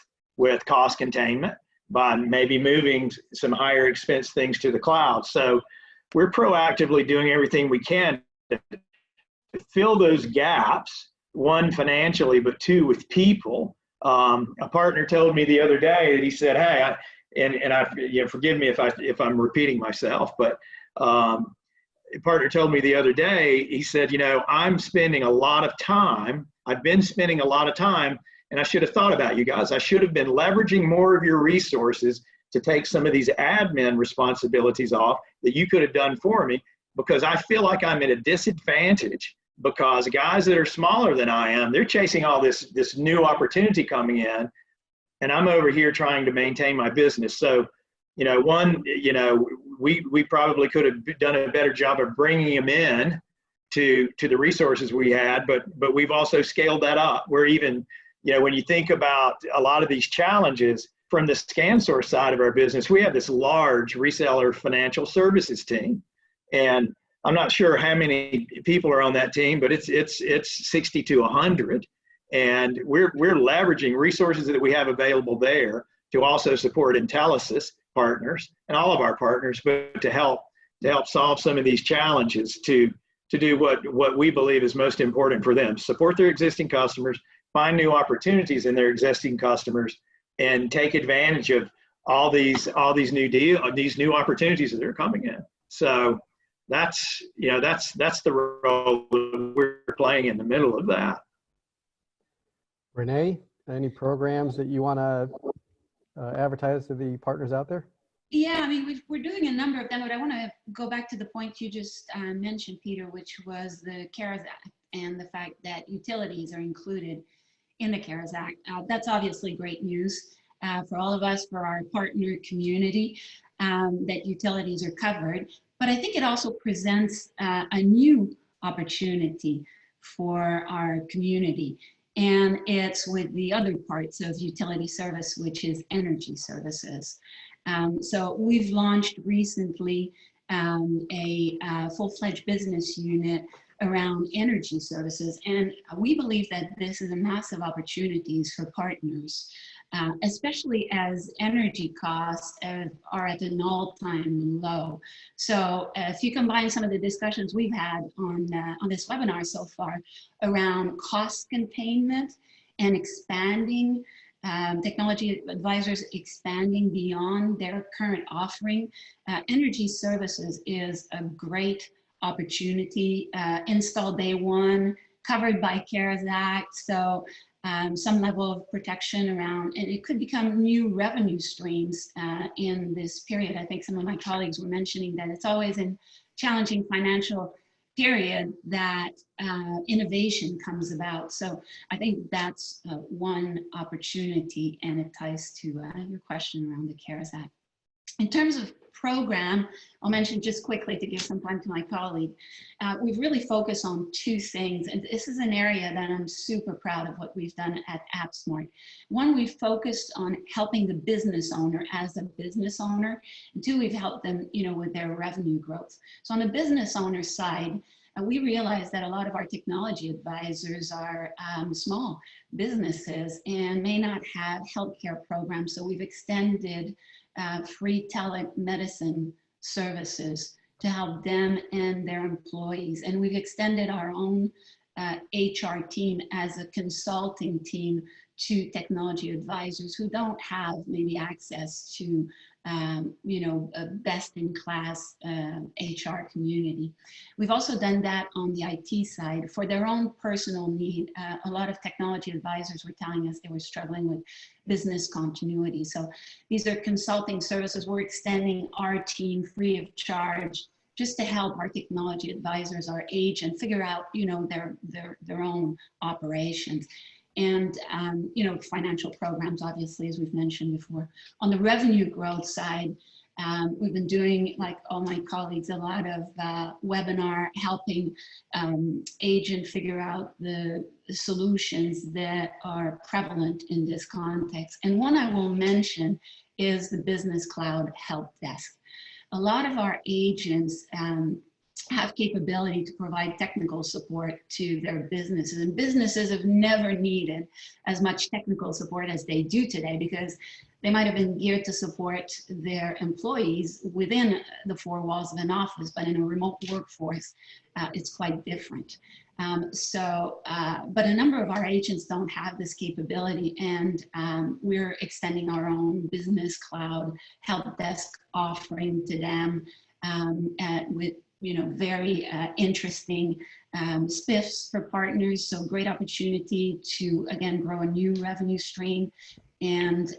cost containment by maybe moving some higher expense things to the cloud. So we're proactively doing everything we can to fill those gaps, one financially, but two with people. A partner told me the other day that he said, "Hey," forgive me if I'm repeating myself, but a partner told me the other day, he said, I've been spending a lot of time, and I should have thought about you guys. I should have been leveraging more of your resources to take some of these admin responsibilities off that you could have done for me, because I feel like I'm at a disadvantage because guys that are smaller than I am, they're chasing all this new opportunity coming in, and I'm over here trying to maintain my business. So, we probably could have done a better job of bringing them in to the resources we had, but we've also scaled that up. We're even, when you think about a lot of these challenges from the ScanSource side of our business, we have this large reseller financial services team, and I'm not sure how many people are on that team, but it's 60 to 100, and we're leveraging resources that we have available there to also support Intelisys partners and all of our partners, but to help solve some of these challenges, to do what we believe is most important for them: support their existing customers, find new opportunities in their existing customers, and take advantage of all these new opportunities that are coming in. So that's the role that we're playing in the middle of that. Renee, any programs that you want to advertise to the partners out there? Yeah, I mean, we're doing a number of them, but I want to go back to the point you just mentioned, Peter, which was the CARES Act and the fact that utilities are included in the CARES Act. That's obviously great news for all of us, for our partner community, that utilities are covered. But I think it also presents a new opportunity for our community. And it's with the other parts of utility service, which is energy services. So we've launched recently a full-fledged business unit around energy services. And we believe that this is a massive opportunities for partners, especially as energy costs are at an all-time low. So if you combine some of the discussions we've had on this webinar so far around cost containment and expanding, technology advisors expanding beyond their current offering, energy services is a great opportunity. Install day one, covered by CARES Act, so some level of protection around, and it could become new revenue streams in this period. I think some of my colleagues were mentioning that it's always in challenging financial period that innovation comes about. So I think that's one opportunity, and it ties to your question around the CARES Act. In terms of program, I'll mention just quickly to give some time to my colleague. We've really focused on two things, and this is an area that I'm super proud of what we've done at AppSmart. One, we've focused on helping the business owner as a business owner, and two, we've helped them, with their revenue growth. So on the business owner side, we realize that a lot of our technology advisors are small businesses and may not have healthcare programs. So we've extended free telemedicine services to help them and their employees. And we've extended our own HR team as a consulting team to technology advisors who don't have maybe access to a best-in-class HR community. We've also done that on the IT side for their own personal need. A lot of technology advisors were telling us they were struggling with business continuity. So these are consulting services. We're extending our team free of charge just to help our technology advisors, our agent, figure out their own operations. And financial programs, obviously, as we've mentioned before. On the revenue growth side, we've been doing, like all my colleagues, a lot of webinar helping agent figure out the solutions that are prevalent in this context. And one I will mention is the Business Cloud Help Desk. A lot of our agents have capability to provide technical support to their businesses. And businesses have never needed as much technical support as they do today, because they might have been geared to support their employees within the four walls of an office, but in a remote workforce, it's quite different. But a number of our agents don't have this capability, and we're extending our own business cloud help desk offering to them with very interesting spiffs for partners. So great opportunity to, again, grow a new revenue stream, and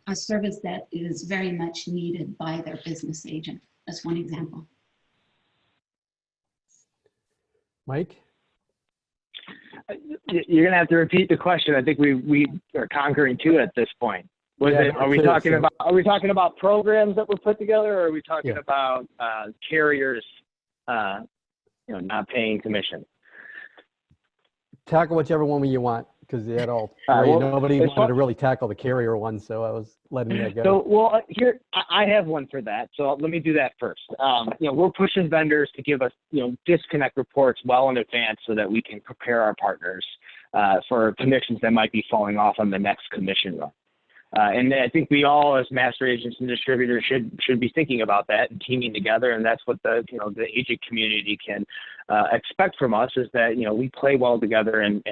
a service that is very much needed by their business agent. That's one example. Mike? You're gonna have to repeat the question. I think we are conquering two at this point. Are we talking about programs that were put together, or are we talking about carriers not paying commission? Tackle whichever one you want, because they had all nobody wanted to really tackle the carrier one, so I was letting that go. So, here I have one for that. So let me do that first. We're pushing vendors to give us, disconnect reports well in advance so that we can prepare our partners for commissions that might be falling off on the next commission run. And I think we all, as master agents and distributors, should be thinking about that and teaming together. And that's what the agent community can expect from us, is that we play well together, and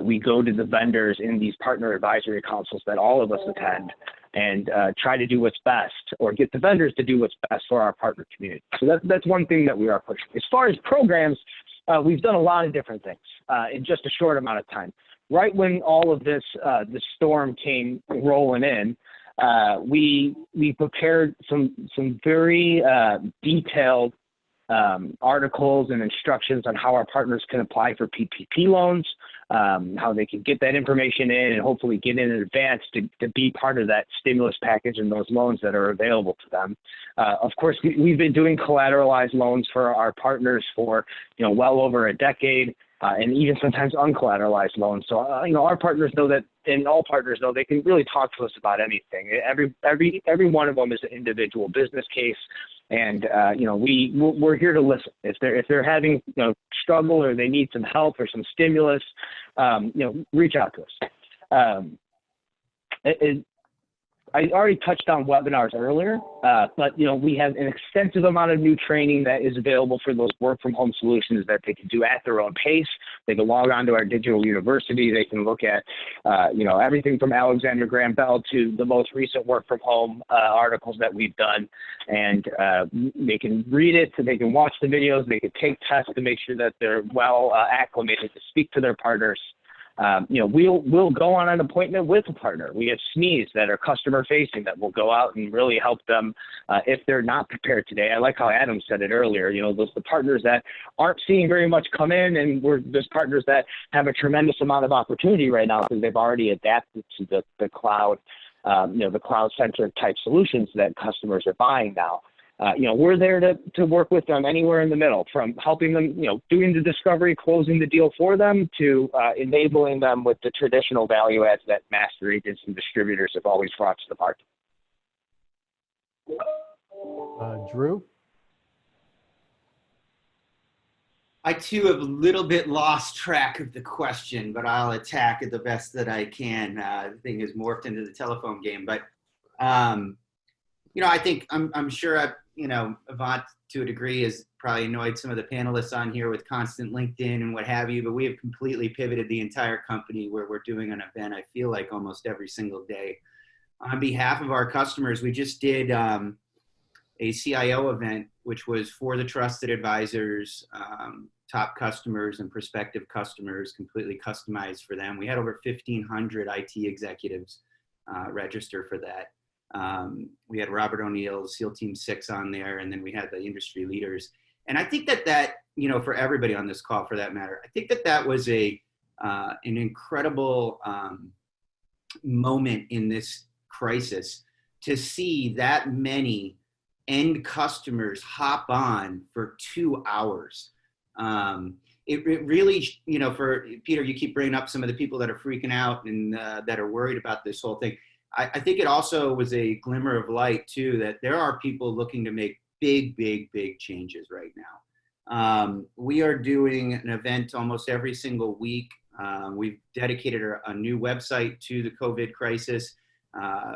we go to the vendors in these partner advisory councils that all of us attend, and try to do what's best, or get the vendors to do what's best for our partner community. So that's one thing that we are pushing. As far as programs, we've done a lot of different things in just a short amount of time. Right when all of this, the storm came rolling in, we prepared some very detailed articles and instructions on how our partners can apply for PPP loans, how they can get that information in and hopefully get in advance to be part of that stimulus package and those loans that are available to them. Of course, we've been doing collateralized loans for our partners for well over a decade. And even sometimes uncollateralized loans. So, our partners know that, and all partners know, they can really talk to us about anything. Every one of them is an individual business case, and we're here to listen. If they're having struggle, or they need some help or some stimulus, reach out to us. I already touched on webinars earlier, but we have an extensive amount of new training that is available for those work from home solutions that they can do at their own pace. They can log on to our digital university. They can look at everything from Alexander Graham Bell to the most recent work from home articles that we've done, and they can read it. So they can watch the videos. They can take tests to make sure that they're well acclimated to speak to their partners. We'll go on an appointment with a partner. We have SMEs that are customer facing that will go out and really help them if they're not prepared today. I like how Adam said it earlier. Those the partners that aren't seeing very much come in, and there's partners that have a tremendous amount of opportunity right now because they've already adapted to the cloud, the cloud-centric type solutions that customers are buying now. We're there to work with them anywhere in the middle, from helping them, doing the discovery, closing the deal for them, to enabling them with the traditional value adds that master agents and distributors have always brought to the market. Drew? I too have a little bit lost track of the question, but I'll attack it the best that I can. The thing has morphed into the telephone game, but I think I'm sure Avant to a degree has probably annoyed some of the panelists on here with constant LinkedIn and what have you, but we have completely pivoted the entire company where we're doing an event, I feel like, almost every single day. On behalf of our customers, we just did a CIO event, which was for the trusted advisors, top customers and prospective customers, completely customized for them. We had over 1,500 IT executives register for that. We had Robert O'Neill, SEAL Team 6 on there, and then we had the industry leaders. And I think that for everybody on this call, for that matter, I think that was an incredible moment in this crisis to see that many end customers hop on for 2 hours. It really, for Peter, you keep bringing up some of the people that are freaking out and that are worried about this whole thing. I think it also was a glimmer of light too, that there are people looking to make big, big, big changes right now. We are doing an event almost every single week. We've dedicated a new website to the COVID crisis,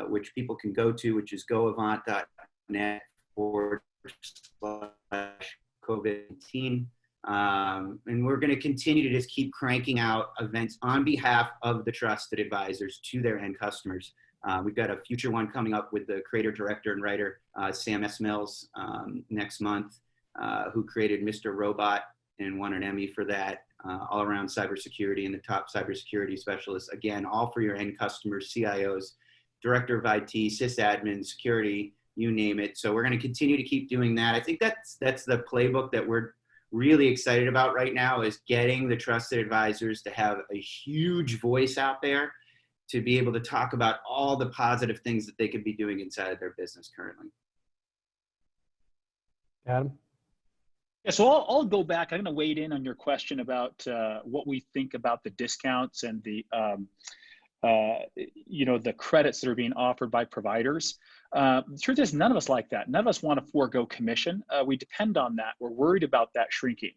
which people can go to, which is goavant.net/COVID-19. And we're going to continue to just keep cranking out events on behalf of the trusted advisors to their end customers. We've got a future one coming up with the creator, director, and writer, Sam S. Mills, next month, who created Mr. Robot and won an Emmy for that, all around cybersecurity and the top cybersecurity specialists. Again, all for your end customers, CIOs, director of IT, sysadmin, security, you name it. So we're going to continue to keep doing that. I think that's the playbook that we're really excited about right now, is getting the trusted advisors to have a huge voice out there to be able to talk about all the positive things that they could be doing inside of their business currently. Adam? Yeah, so I'll go back. I'm going to wade in on your question about what we think about the discounts and the the credits that are being offered by providers. The truth is, none of us like that. None of us want to forego commission. We depend on that. We're worried about that shrinking.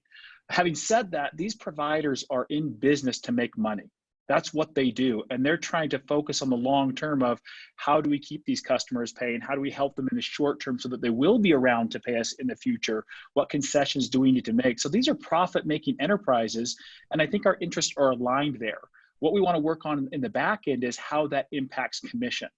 Having said that, these providers are in business to make money. That's what they do. And they're trying to focus on the long term of how do we keep these customers paying? How do we help them in the short term so that they will be around to pay us in the future? What concessions do we need to make? So these are profit-making enterprises, and I think our interests are aligned there. What we want to work on in the back end is how that impacts commission.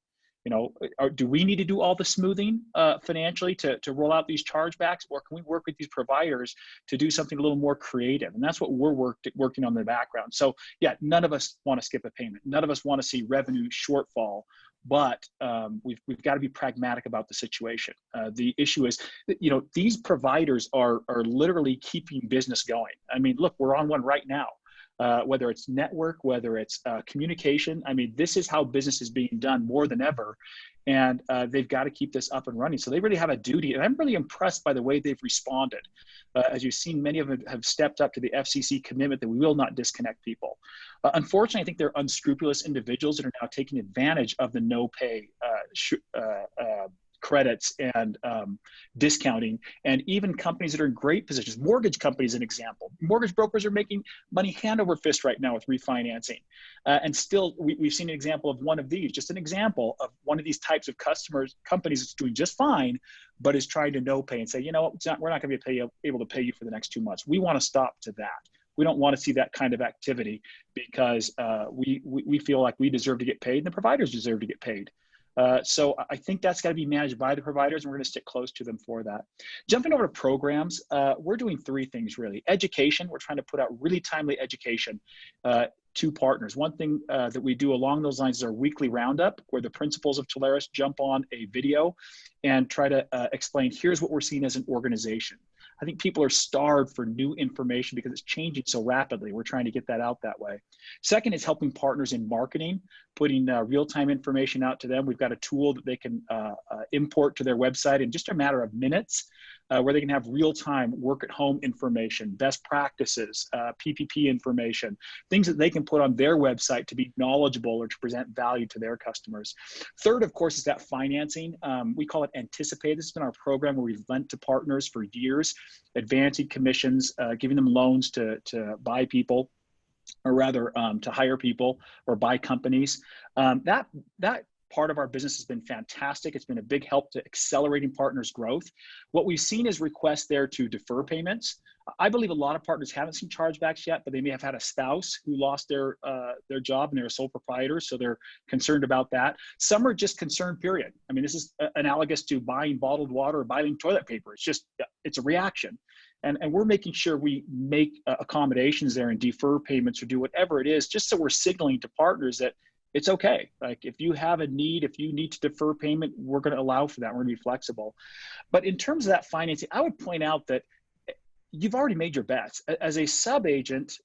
Do we need to do all the smoothing financially to roll out these chargebacks, or can we work with these providers to do something a little more creative? And that's what we're working on in the background. So yeah, none of us want to skip a payment. None of us want to see revenue shortfall, but we've got to be pragmatic about the situation. The issue is that, these providers are literally keeping business going. I mean, look, we're on one right now. Whether it's network, whether it's communication. I mean, this is how business is being done more than ever. And they've got to keep this up and running. So they really have a duty. And I'm really impressed by the way they've responded. As you've seen, many of them have stepped up to the FCC commitment that we will not disconnect people. Unfortunately, I think they're unscrupulous individuals that are now taking advantage of the no pay credits and discounting, and even companies that are in great positions. Mortgage companies, an example. Mortgage brokers are making money hand over fist right now with refinancing. And still, we've seen an example of one of these, just an example of one of these types of companies that's doing just fine, but is trying to no pay and say, we're not going to be able to pay you for the next 2 months. We want to stop to that. We don't want to see that kind of activity because we feel like we deserve to get paid and the providers deserve to get paid. So I think that's got to be managed by the providers, and we're going to stick close to them for that. Jumping over to programs, we're doing 3 things really. Education, we're trying to put out really timely education to partners. One thing that we do along those lines is our weekly roundup, where the principals of Telarus jump on a video and try to explain, here's what we're seeing as an organization. I think people are starved for new information because it's changing so rapidly. We're trying to get that out that way. Second is helping partners in marketing, putting real-time information out to them. We've got a tool that they can import to their website in just a matter of minutes, where they can have real-time work-at-home information, best practices, PPP information, things that they can put on their website to be knowledgeable or to present value to their customers. Third, of course, is that financing. We call it Anticipate. This has been our program where we've lent to partners for years, advancing commissions, giving them loans to buy people, or rather to hire people or buy companies. That part of our business has been fantastic. It's been a big help to accelerating partners' growth. What we've seen is requests there to defer payments. I believe a lot of partners haven't seen chargebacks yet, but they may have had a spouse who lost their job and they're a sole proprietor, so they're concerned about that. Some are just concerned, period. I mean, this is analogous to buying bottled water or buying toilet paper. It's a reaction. And we're making sure we make accommodations there and defer payments or do whatever it is, just so we're signaling to partners that it's okay. Like, if you have a need, if you need to defer payment, we're going to allow for that. We're going to be flexible. But in terms of that financing, I would point out that you've already made your bets. As a sub-agent,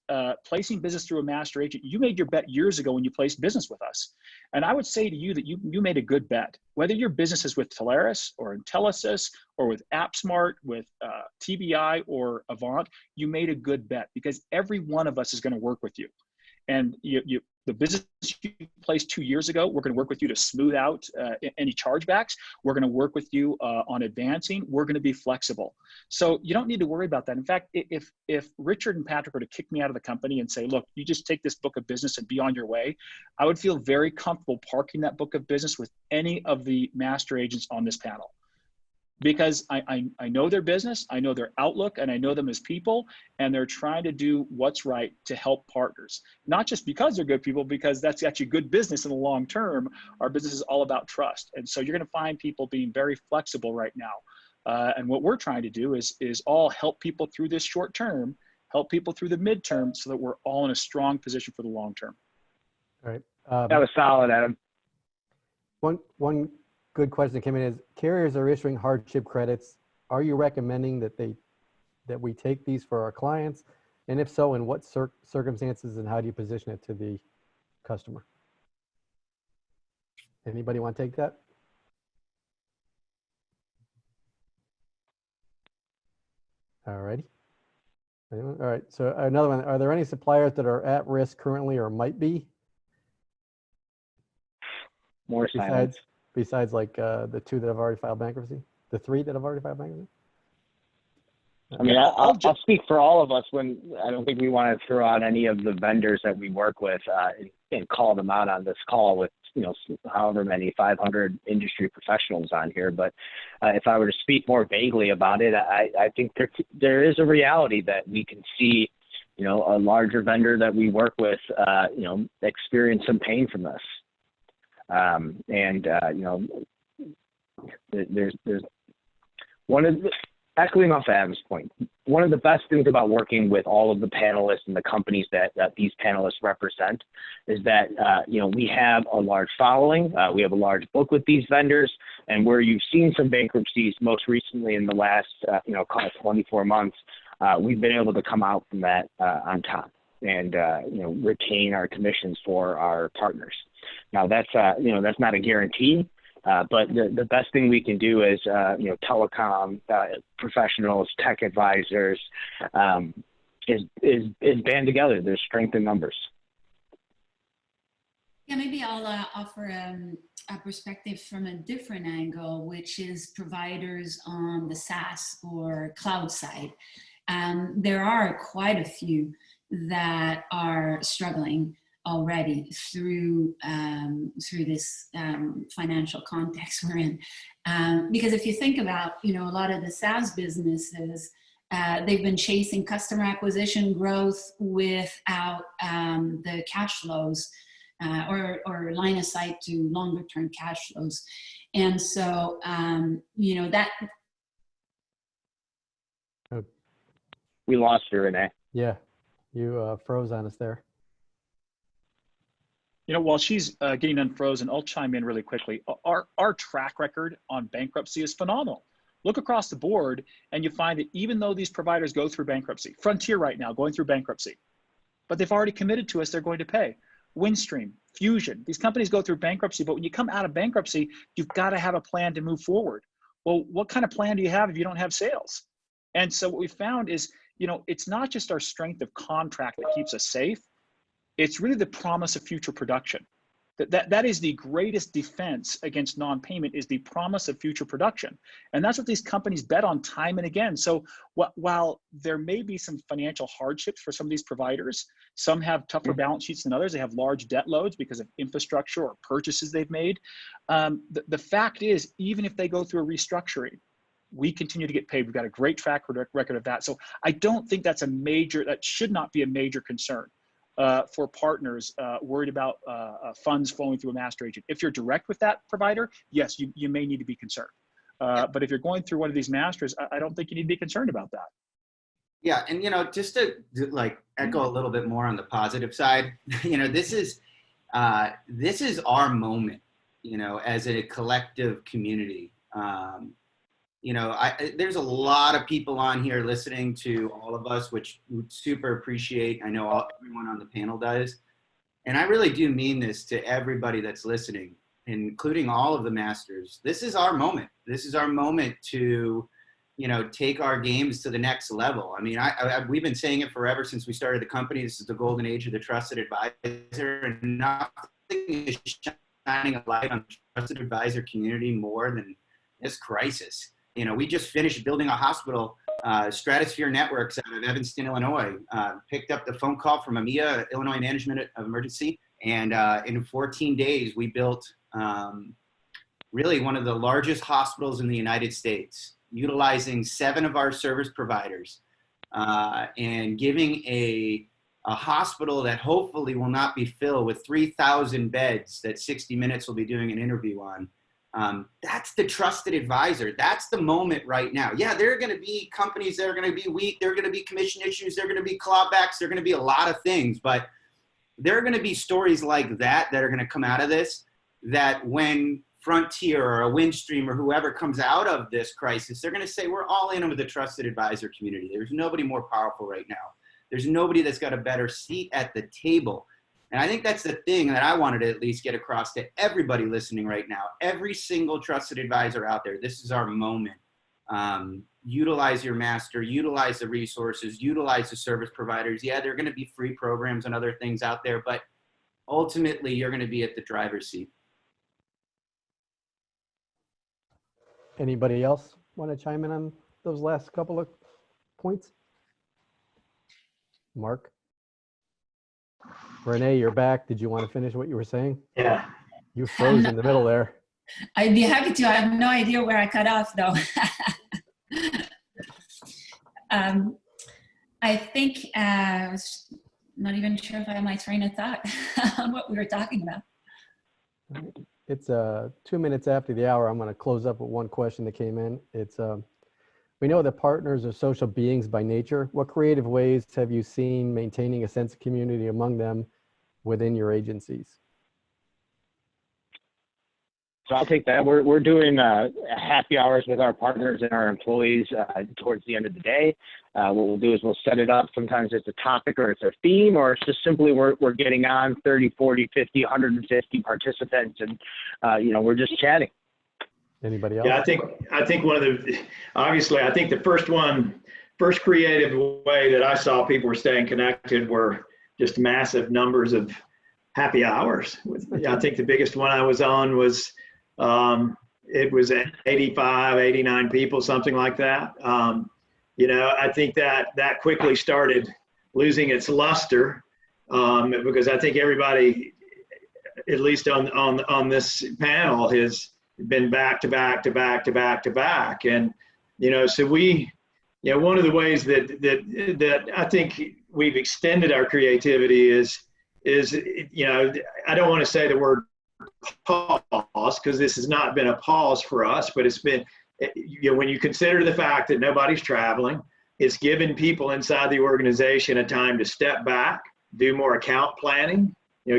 placing business through a master agent, you made your bet years ago when you placed business with us. And I would say to you that you made a good bet. Whether your business is with Telarus or Intelisys or with AppSmart, with TBI or Avant, you made a good bet, because every one of us is going to work with you. And The business you placed 2 years ago, we're going to work with you to smooth out any chargebacks. We're going to work with you on advancing. We're going to be flexible. So you don't need to worry about that. In fact, if Richard and Patrick were to kick me out of the company and say, look, you just take this book of business and be on your way, I would feel very comfortable parking that book of business with any of the master agents on this panel. Because I know their business, I know their outlook, and I know them as people, and they're trying to do what's right to help partners. Not just because they're good people, because that's actually good business in the long term. Our business is all about trust. And so you're going to find people being very flexible right now. And what we're trying to do is all help people through this short term, help people through the midterm, so that we're all in a strong position for the long term. All right. That was solid, Adam. One good question that came in is, carriers are issuing hardship credits. Are you recommending that we take these for our clients? And if so, in what circumstances, and how do you position it to the customer? Anybody want to take that? All righty. Anyone? All right, so another one, are there any suppliers that are at risk currently or might be? More silence. Besides like the 2 that have already filed bankruptcy? The 3 that have already filed bankruptcy? I mean, I'll speak for all of us when I don't think we want to throw out any of the vendors that we work with and call them out on this call with, however many 500 industry professionals on here. But if I were to speak more vaguely about it, I think there is a reality that we can see, a larger vendor that we work with, experience some pain from this. There's one of the, echoing off Adam's point, one of the best things about working with all of the panelists and the companies that these panelists represent is that, we have a large following, we have a large book with these vendors, and where you've seen some bankruptcies most recently in the last, call it 24 months, we've been able to come out from that on top and, retain our commissions for our partners. Now that's not a guarantee, but the best thing we can do is, telecom professionals, tech advisors, is band together. There's strength in numbers. Yeah, maybe I'll offer a perspective from a different angle, which is providers on the SaaS or cloud side. There are quite a few that are struggling already through this financial context we're in. Because if you think about, a lot of the SaaS businesses, they've been chasing customer acquisition growth without the cash flows or line of sight to longer term cash flows. And so, that. We lost you, Renee. Yeah, you froze on us there. While she's getting unfrozen, I'll chime in really quickly. Our track record on bankruptcy is phenomenal. Look across the board, and you find that even though these providers go through bankruptcy, Frontier right now going through bankruptcy, but they've already committed to us they're going to pay. Windstream, Fusion, these companies go through bankruptcy, but when you come out of bankruptcy, you've got to have a plan to move forward. Well, what kind of plan do you have if you don't have sales? And so what we found is, it's not just our strength of contract that keeps us safe. It's really the promise of future production. That is the greatest defense against non-payment, is the promise of future production. And that's what these companies bet on time and again. So while there may be some financial hardships for some of these providers, some have tougher balance sheets than others. They have large debt loads because of infrastructure or purchases they've made. The fact is, even if they go through a restructuring, we continue to get paid. We've got a great track record of that. So I don't think that should not be a major concern for partners worried about funds flowing through a master agent. If you're direct with that provider, yes, you may need to be concerned. But if you're going through one of these masters, I don't think you need to be concerned about that. Yeah, and just to echo a little bit more on the positive side, this is our moment, as a collective community. There's a lot of people on here listening to all of us, which we super appreciate. I know everyone on the panel does. And I really do mean this to everybody that's listening, including all of the masters. This is our moment. This is our moment to you know, take our games to the next level. I mean, we've been saying it forever since we started the company. This is the golden age of the trusted advisor, and nothing is shining a light on the trusted advisor community more than this crisis. You know, we just finished building a hospital, Stratosphere Networks out of Evanston, Illinois, picked up the phone call from EMEA, Illinois Management of Emergency, and in 14 days, we built really one of the largest hospitals in the United States, utilizing 7 of our service providers and giving a hospital that hopefully will not be filled with 3,000 beds that 60 Minutes will be doing an interview on. That's the trusted advisor. That's the moment right now. Yeah, there are going to be companies that are going to be weak. There are going to be commission issues. There are going to be clawbacks. There are going to be a lot of things. But there are going to be stories like that that are going to come out of this, that when Frontier or a Windstream or whoever comes out of this crisis, they're going to say, we're all in with the trusted advisor community. There's nobody more powerful right now. There's nobody that's got a better seat at the table. And I think that's the thing that I wanted to at least get across to everybody listening right now. Every single trusted advisor out there, this is our moment. Utilize your master, utilize the resources, utilize the service providers. Yeah, there are going to be free programs and other things out there, but ultimately you're going to be at the driver's seat. Anybody else want to chime in on those last couple of points? Mark? Renee, you're back. Did you want to finish what you were saying? Yeah. You froze in the middle there. I'd be happy to. I have no idea where I cut off, though. I think I was not even sure if I had my train of thought on what we were talking about. It's 2 minutes after the hour. I'm going to close up with one question that came in. It's we know that partners are social beings by nature. What creative ways have you seen maintaining a sense of community among them within your agencies? So I'll take that. We're doing happy hours with our partners and our employees towards the end of the day. What we'll do is we'll set it up. Sometimes it's a topic or it's a theme, or it's just simply we're getting on 30, 40, 50, 150 participants, and we're just chatting. Anybody else? Yeah, I think one of the, obviously, I think the first creative way that I saw people were staying connected were just massive numbers of happy hours. I think the biggest one I was on was, it was 85, 89 people, something like that. I think that quickly started losing its luster because I think everybody, at least on this panel, has been back to back to back to back to back. And, so we, one of the ways that I think we've extended our creativity is, I don't want to say the word pause, because this has not been a pause for us, but it's been, when you consider the fact that nobody's traveling, it's given people inside the organization a time to step back, do more account planning,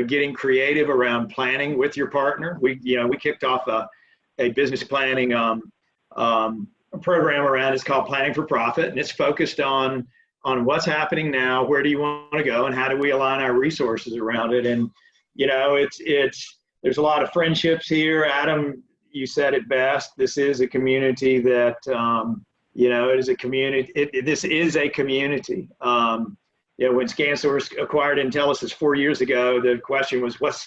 getting creative around planning with your partner. We kicked off a business planning program around, it's called Planning for Profit, and it's focused on what's happening now, where do you want to go, and how do we align our resources around it. And there's a lot of friendships here. Adam, you said it best. This is a community that it is a community. This is a community. When ScanSource acquired Intelisys 4 years ago, the question was, what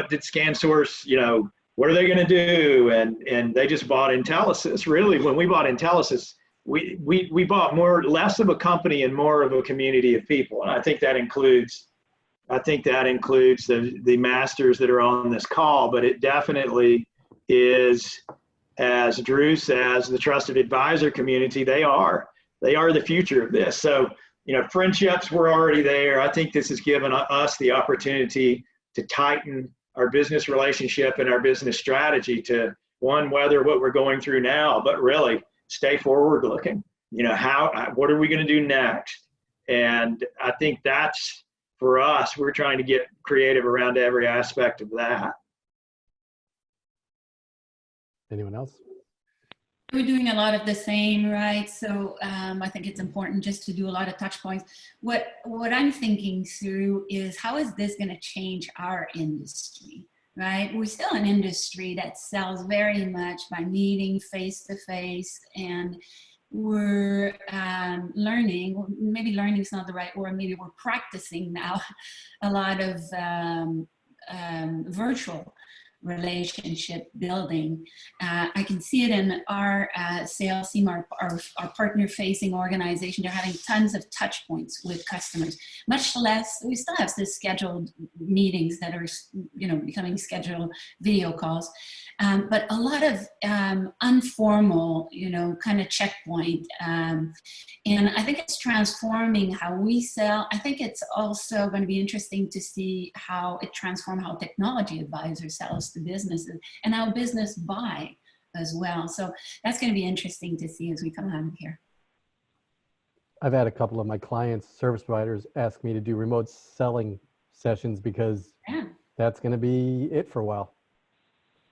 did ScanSource, what are they going to do? And they just bought Intelisys. Really, when we bought Intelisys, we bought less of a company and more of a community of people. And I think that includes the masters that are on this call, but it definitely is, as Drew says, the trusted advisor community. They are the future of this. So, friendships were already there. I think this has given us the opportunity to tighten our business relationship and our business strategy to, one, weather what we're going through now, but really stay forward looking. What are we going to do next? And I think that's, for us, we're trying to get creative around every aspect of that. Anyone else? We're doing a lot of the same, right? So I think it's important just to do a lot of touch points. What I'm thinking through is, how is this going to change our industry? right? We're still an industry that sells very much by meeting face to face, and we're learning, maybe learning is not the right word, maybe we're practicing now a lot of virtual relationship building. I can see it in our sales team, our partner facing organization. They're having tons of touch points with customers, much less, we still have the scheduled meetings that are, you know, becoming scheduled video calls, but a lot of informal, you know, kind of checkpoint. And I think it's transforming how we sell. I think it's also going to be interesting to see how it transforms how technology advisors sells to businesses and how business buy as well. So that's going to be interesting to see as we come out of here. I've had a couple of my clients, service providers, ask me to do remote selling sessions because that's going to be it for a while.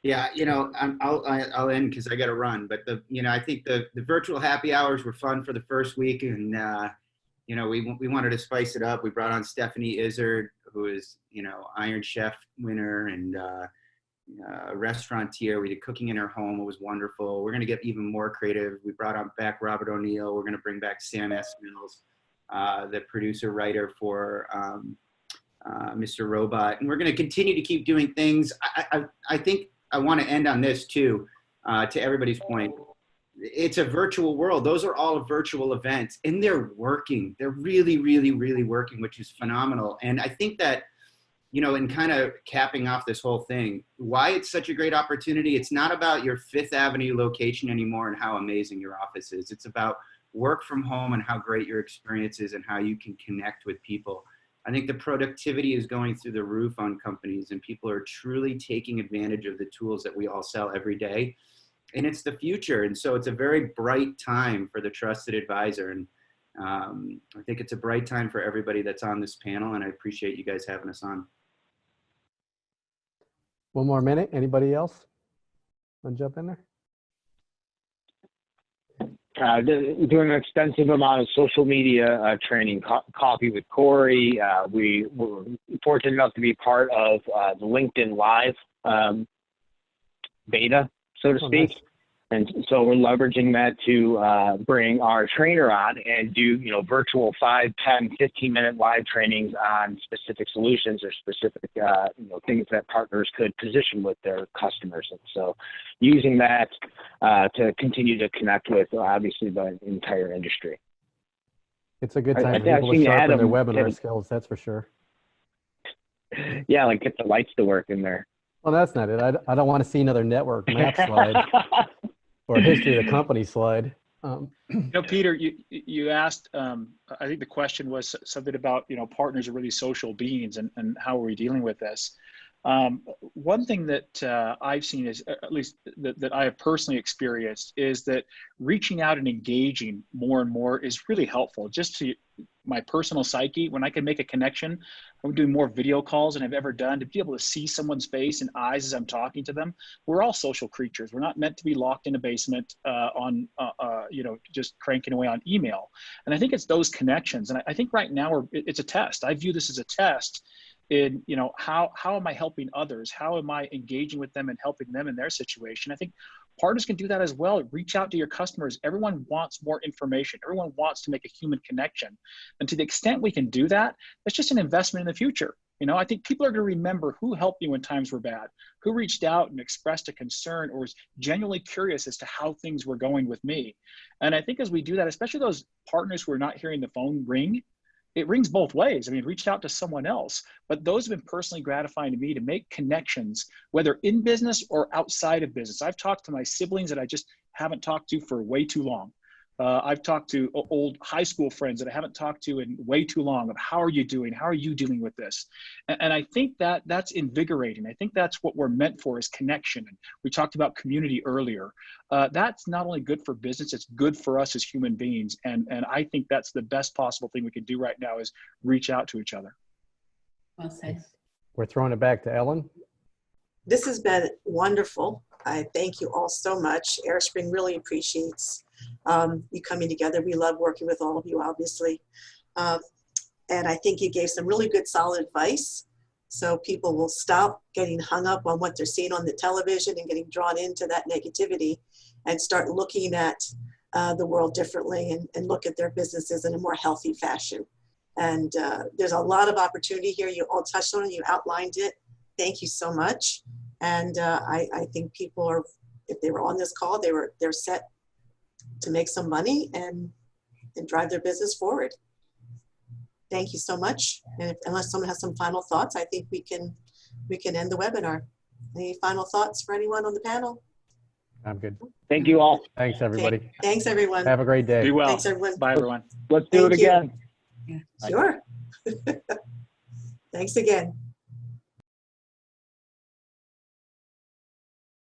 Yeah, you know, I'll end because I got to run. But I think the virtual happy hours were fun for the first week, and you know, we wanted to spice it up. We brought on Stephanie Izzard, who is, you know, Iron Chef winner and restaurateur. We did cooking in her home. It was wonderful. We're going to get even more creative. We brought on back Robert O'Neill. We're going to bring back Sam S. Mills, the producer writer for Mr. Robot, and we're going to continue to keep doing things. I think I want to end on this too, to everybody's point. It's a virtual world. Those are all virtual events, and they're working. They're really, really, really working, which is phenomenal. And I think that, you know, in kind of capping off this whole thing, why it's such a great opportunity, it's not about your Fifth Avenue location anymore and how amazing your office is. It's about work from home and how great your experience is and how you can connect with people. I think the productivity is going through the roof on companies, and people are truly taking advantage of the tools that we all sell every day. And it's the future. And so it's a very bright time for the trusted advisor. And I think it's a bright time for everybody that's on this panel. And I appreciate you guys having us on. One more minute. Anybody else want to jump in there? Doing an extensive amount of social media training, coffee with Corey. We were fortunate enough to be part of the LinkedIn Live beta, so to speak. Nice. And so we're leveraging that to bring our trainer on and do, you know, virtual 5, 10, 15-minute live trainings on specific solutions or specific, you know, things that partners could position with their customers. And so using that to continue to connect with, obviously, the entire industry. It's a good time for people to sharpen their webinar skills, that's for sure. Yeah, like get the lights to work in there. Well, that's not it. I don't want to see another network map slide or history of the company slide. You know, Peter, you asked, I think the question was something about, you know, partners are really social beings and how are we dealing with this? One thing that I've seen is, at least that I have personally experienced, is that reaching out and engaging more and more is really helpful. Just to my personal psyche, when I can make a connection, I'm doing more video calls than I've ever done, to be able to see someone's face and eyes as I'm talking to them. We're all social creatures. We're not meant to be locked in a basement you know, just cranking away on email. And I think it's those connections. And I think right now it's a test. I view this as a test in, you know, how am I helping others? How am I engaging with them and helping them in their situation? I think partners can do that as well. Reach out to your customers. Everyone wants more information. Everyone wants to make a human connection. And to the extent we can do that, it's just an investment in the future. You know, I think people are going to remember who helped me when times were bad, who reached out and expressed a concern or was genuinely curious as to how things were going with me. And I think as we do that, especially those partners who are not hearing the phone ring, it rings both ways. I mean, reach out to someone else, but those have been personally gratifying to me to make connections, whether in business or outside of business. I've talked to my siblings that I just haven't talked to for way too long. I've talked to old high school friends that I haven't talked to in way too long of how are you doing? How are you dealing with this? And I think that's invigorating. I think that's what we're meant for, is connection. And we talked about community earlier. That's not only good for business, it's good for us as human beings. And I think that's the best possible thing we can do right now, is reach out to each other. Well said. We're throwing it back to Ellen. This has been wonderful. I thank you all so much. AireSpring really appreciates you coming together. We love working with all of you, obviously. And I think you gave some really good, solid advice. So people will stop getting hung up on what they're seeing on the television and getting drawn into that negativity and start looking at the world differently and look at their businesses in a more healthy fashion. And there's a lot of opportunity here. You all touched on it, you outlined it. Thank you so much. And I think people are, if they were on this call, they're set to make some money and drive their business forward. Thank you so much. And unless someone has some final thoughts, I think we can end the webinar. Any final thoughts for anyone on the panel? I'm good. Thank you all. Thanks, everybody. Okay. Thanks, everyone. Have a great day. Be well. Thanks, everyone. Bye, everyone. Let's do it Thank you. again. Sure. Thanks again.